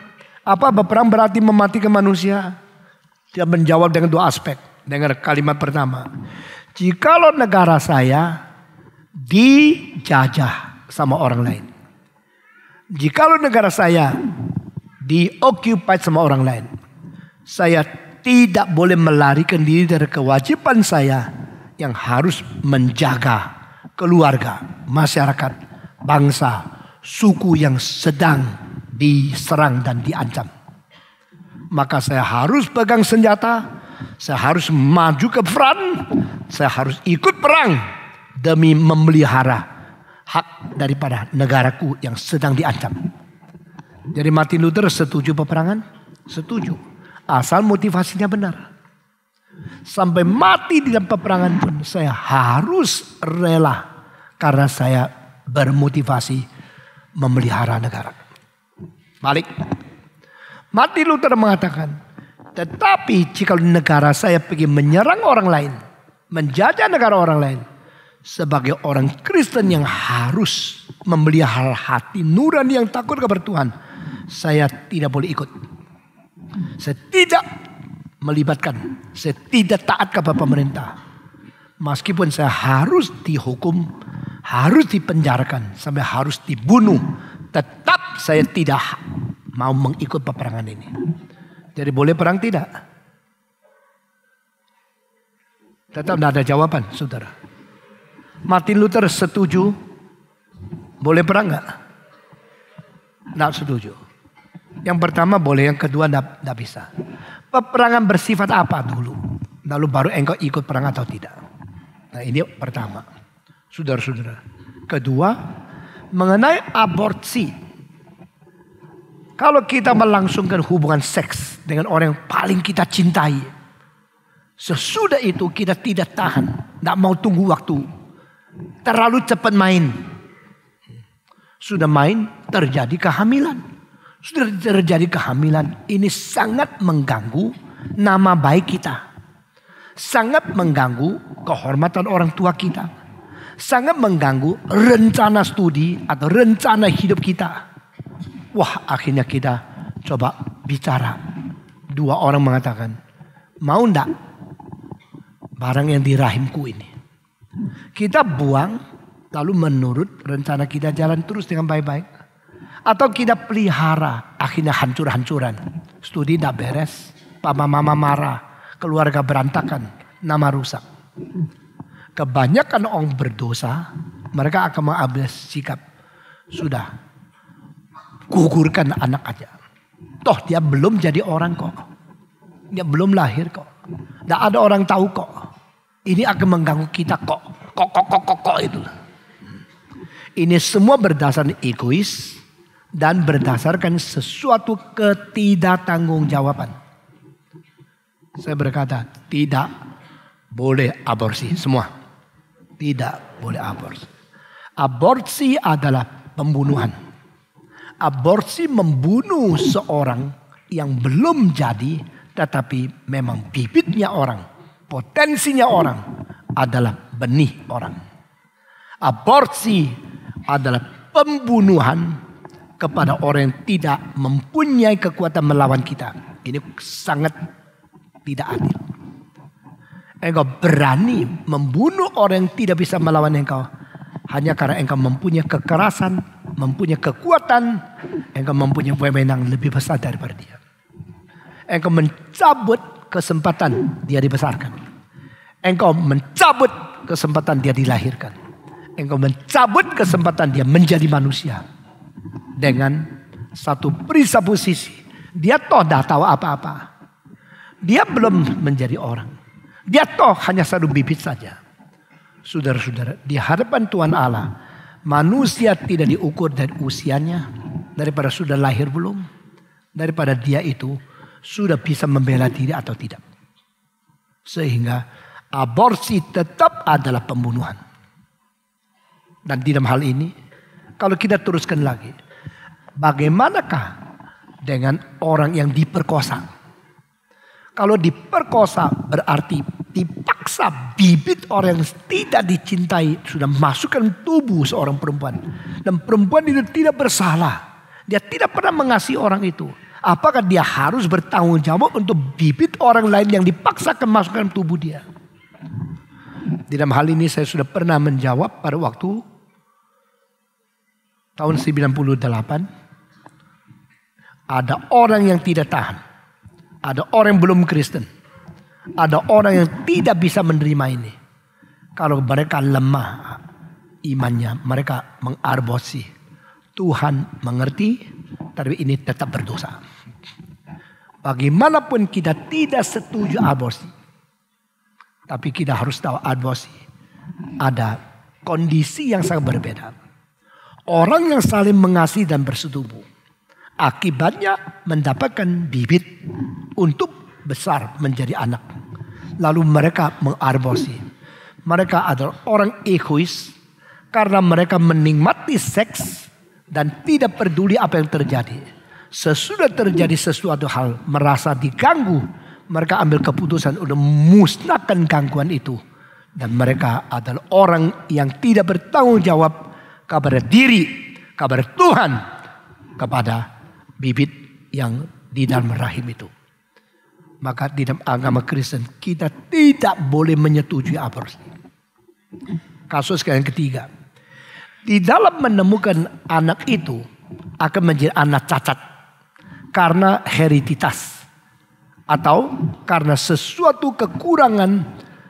Apa berperang berarti mematikan manusia? Dia menjawab dengan dua aspek. Dengar kalimat pertama. Jikalau negara saya dijajah sama orang lain. Jikalau negara saya dioccupy sama orang lain, saya tidak boleh melarikan diri dari kewajiban saya yang harus menjaga keluarga, masyarakat, bangsa, suku yang sedang diserang dan diancam. Maka saya harus pegang senjata, saya harus maju ke front, saya harus ikut perang demi memelihara hak daripada negaraku yang sedang diancam. Jadi Martin Luther setuju peperangan? Setuju. Asal motivasinya benar. Sampai mati di dalam peperangan pun saya harus rela. Karena saya bermotivasi memelihara negara. Balik. Martin Luther mengatakan, tetapi jika negara saya pergi menyerang orang lain, menjajah negara orang lain, sebagai orang Kristen yang harus memelihara hati nurani yang takut kepada Tuhan, saya tidak boleh ikut. Saya tidak melibatkan, saya tidak taat kepada pemerintah. Meskipun saya harus dihukum, harus dipenjarakan, sampai harus dibunuh, tetap saya tidak mau mengikut peperangan ini. Jadi boleh perang tidak? Tetap tidak ada jawaban, saudara. Martin Luther setuju boleh perang enggak? Tidak setuju. Yang pertama boleh, yang kedua tidak bisa. Peperangan bersifat apa dulu? Lalu baru engkau ikut perang atau tidak. Nah ini pertama. Saudara-saudara. Kedua, mengenai aborsi. Kalau kita melangsungkan hubungan seks dengan orang yang paling kita cintai, sesudah itu kita tidak tahan, tidak mau tunggu waktu, terlalu cepat main. Sudah main, terjadi kehamilan. Sudah terjadi kehamilan, ini sangat mengganggu nama baik kita. Sangat mengganggu kehormatan orang tua kita. Sangat mengganggu rencana studi atau rencana hidup kita. Wah, akhirnya kita coba bicara. Dua orang mengatakan, mau ndak barang yang di rahimku ini? Kita buang, lalu menurut rencana kita jalan terus dengan baik-baik. Atau kita pelihara, akhirnya hancur-hancuran. Studi tidak beres, papa mama marah, keluarga berantakan, nama rusak. Kebanyakan orang berdosa, mereka akan mengambil sikap, sudah, gugurkan anak aja. Toh dia belum jadi orang kok. Dia belum lahir kok. Tidak ada orang tahu kok. Ini akan mengganggu kita kok. Kok itu. Ini semua berdasarkan egois dan berdasarkan sesuatu ketidaktanggung-jawaban. Saya berkata, tidak boleh aborsi semua. Tidak boleh aborsi. Aborsi adalah pembunuhan. Aborsi membunuh seorang yang belum jadi, tetapi memang bibitnya orang, potensinya orang adalah benih orang. Aborsi adalah pembunuhan kepada orang yang tidak mempunyai kekuatan melawan kita. Ini sangat tidak adil. Engkau berani membunuh orang yang tidak bisa melawan engkau hanya karena engkau mempunyai kekerasan, mempunyai kekuatan, engkau mempunyai wewenang lebih besar daripada dia. Engkau mencabut kesempatan dia dibesarkan. Engkau mencabut kesempatan dia dilahirkan. Engkau mencabut kesempatan dia menjadi manusia. Dengan satu presupposisi, dia toh dah tahu apa-apa. Dia belum menjadi orang. Dia toh hanya satu bibit saja. Saudara-saudara, di hadapan Tuhan Allah, manusia tidak diukur dari usianya, daripada sudah lahir belum, daripada dia itu sudah bisa membela diri atau tidak. Sehingga aborsi tetap adalah pembunuhan. Dan di dalam hal ini, kalau kita teruskan lagi, bagaimanakah dengan orang yang diperkosa? Kalau diperkosa berarti dipaksa bibit orang yang tidak dicintai sudah masukkan tubuh seorang perempuan. Dan perempuan itu tidak bersalah. Dia tidak pernah mengasihi orang itu. Apakah dia harus bertanggung jawab untuk bibit orang lain yang dipaksakan masukkan tubuh dia? Di dalam hal ini saya sudah pernah menjawab pada waktu tahun 98, ada orang yang tidak tahan. Ada orang yang belum Kristen. Ada orang yang tidak bisa menerima ini. Kalau mereka lemah imannya, mereka mengaborsi. Tuhan mengerti, tapi ini tetap berdosa. Bagaimanapun kita tidak setuju aborsi, tapi kita harus tahu aborsi ada kondisi yang sangat berbeda. Orang yang saling mengasihi dan bersetubuh, akibatnya mendapatkan bibit untuk besar menjadi anak. Lalu mereka mengaborsi. Mereka adalah orang egois karena mereka menikmati seks dan tidak peduli apa yang terjadi. Sesudah terjadi sesuatu hal merasa diganggu, mereka ambil keputusan untuk musnahkan gangguan itu. Dan mereka adalah orang yang tidak bertanggung jawab kepada diri, kepada Tuhan, kepada bibit yang di dalam rahim itu. Maka di dalam agama Kristen kita tidak boleh menyetujui aborsi. Kasus yang ketiga, di dalam menemukan anak itu akan menjadi anak cacat karena hereditas atau karena sesuatu kekurangan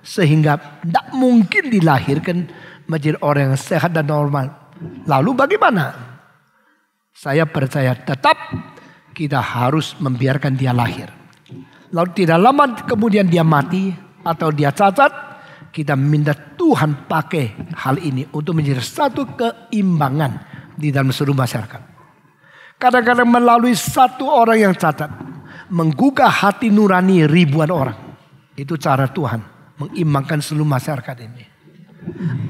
sehingga tidak mungkin dilahirkan menjadi orang yang sehat dan normal. Lalu bagaimana? Saya percaya tetap kita harus membiarkan dia lahir. Lalu tidak lama kemudian dia mati atau dia cacat, kita minta Tuhan pakai hal ini untuk menjadi satu keimbangan di dalam seluruh masyarakat. Kadang-kadang melalui satu orang yang cacat, menggugah hati nurani ribuan orang. Itu cara Tuhan mengimbangkan seluruh masyarakat ini.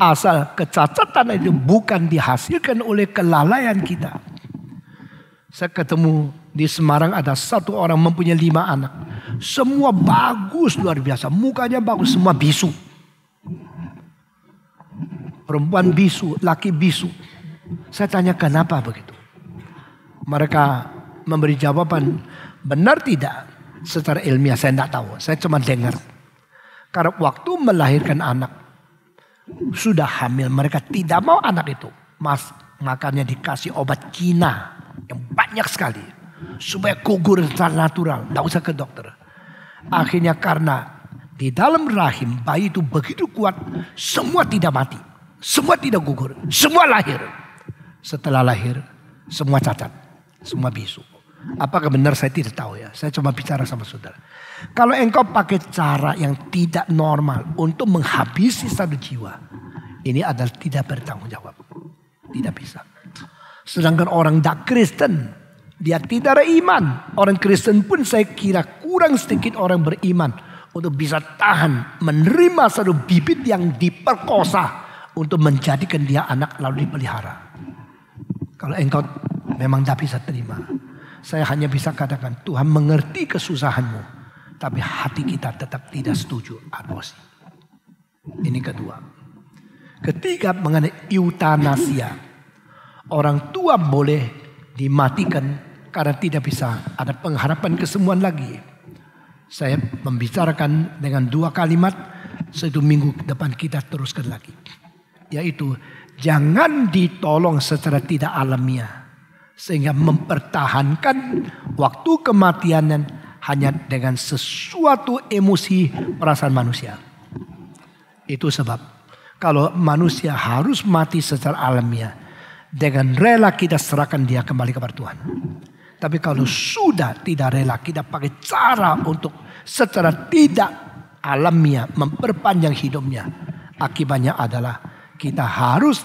Asal kecacatan itu bukan dihasilkan oleh kelalaian kita. Saya ketemu di Semarang ada satu orang mempunyai 5 anak. Semua bagus luar biasa. Mukanya bagus, semua bisu. Perempuan bisu, laki bisu. Saya tanya kenapa begitu. Mereka memberi jawaban benar tidak secara ilmiah saya tidak tahu. Saya cuma dengar. Karena waktu melahirkan anak sudah hamil mereka tidak mau anak itu. Makanya dikasih obat Cina yang banyak sekali supaya gugur secara natural. Tidak usah ke dokter. Akhirnya karena di dalam rahim bayi itu begitu kuat, semua tidak mati. Semua tidak gugur. Semua lahir. Setelah lahir, semua cacat. Semua bisu. Apakah benar saya tidak tahu ya. Saya cuma bicara sama saudara. Kalau engkau pakai cara yang tidak normal untuk menghabisi satu jiwa, ini adalah tidak bertanggung jawab. Tidak bisa. Sedangkan orang tidak Kristen, dia tidak ada iman. Orang Kristen pun saya kira kurang sedikit orang beriman untuk bisa tahan menerima satu bibit yang diperkosa untuk menjadikan dia anak lalu dipelihara. Kalau engkau memang tidak bisa terima, saya hanya bisa katakan Tuhan mengerti kesusahanmu, tapi hati kita tetap tidak setuju aborsi. Ini kedua. Ketiga mengenai eutanasia. Orang tua boleh dimatikan karena tidak bisa ada pengharapan kesembuhan lagi. Saya membicarakan dengan 2 kalimat, 1 minggu depan kita teruskan lagi. Yaitu jangan ditolong secara tidak alamiah. Sehingga mempertahankan waktu kematian hanya dengan sesuatu emosi perasaan manusia. Itu sebab kalau manusia harus mati secara alamiah, dengan rela kita serahkan dia kembali kepada Tuhan. Tapi kalau sudah tidak rela, kita pakai cara untuk secara tidak alamiah memperpanjang hidupnya. Akibatnya adalah kita harus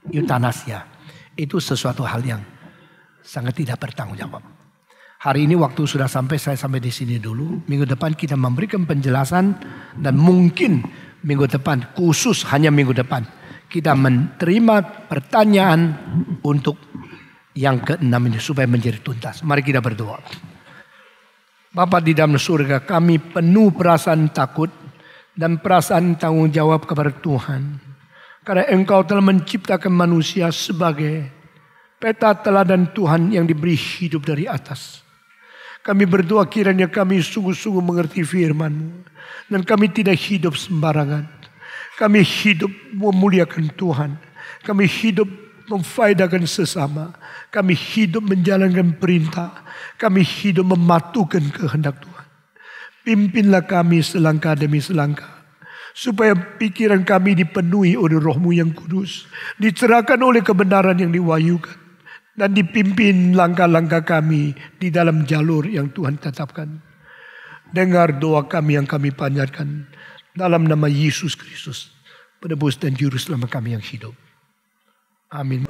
eutanasia. Itu sesuatu hal yang sangat tidak bertanggung jawab. Hari ini waktu sudah sampai, saya sampai di sini dulu. Minggu depan kita memberikan penjelasan dan mungkin minggu depan, khusus hanya minggu depan, kita menerima pertanyaan untuk yang ke-6 ini supaya menjadi tuntas. Mari kita berdoa. Bapa di dalam surga, kami penuh perasaan takut dan perasaan tanggung jawab kepada Tuhan. Karena Engkau telah menciptakan manusia sebagai peta teladan Tuhan yang diberi hidup dari atas. Kami berdoa kiranya kami sungguh-sungguh mengerti firman-Mu. Dan kami tidak hidup sembarangan. Kami hidup memuliakan Tuhan. Kami hidup memfaedakan sesama. Kami hidup menjalankan perintah. Kami hidup mematuhkan kehendak Tuhan. Pimpinlah kami selangkah demi selangkah. Supaya pikiran kami dipenuhi oleh Roh-Mu yang kudus. Dicerahkan oleh kebenaran yang diwahyukan. Dan dipimpin langkah-langkah kami di dalam jalur yang Tuhan tetapkan. Dengar doa kami yang kami panjatkan. Dalam nama Yesus Kristus. Penebus dan Juru Selamat kami yang hidup. Amin.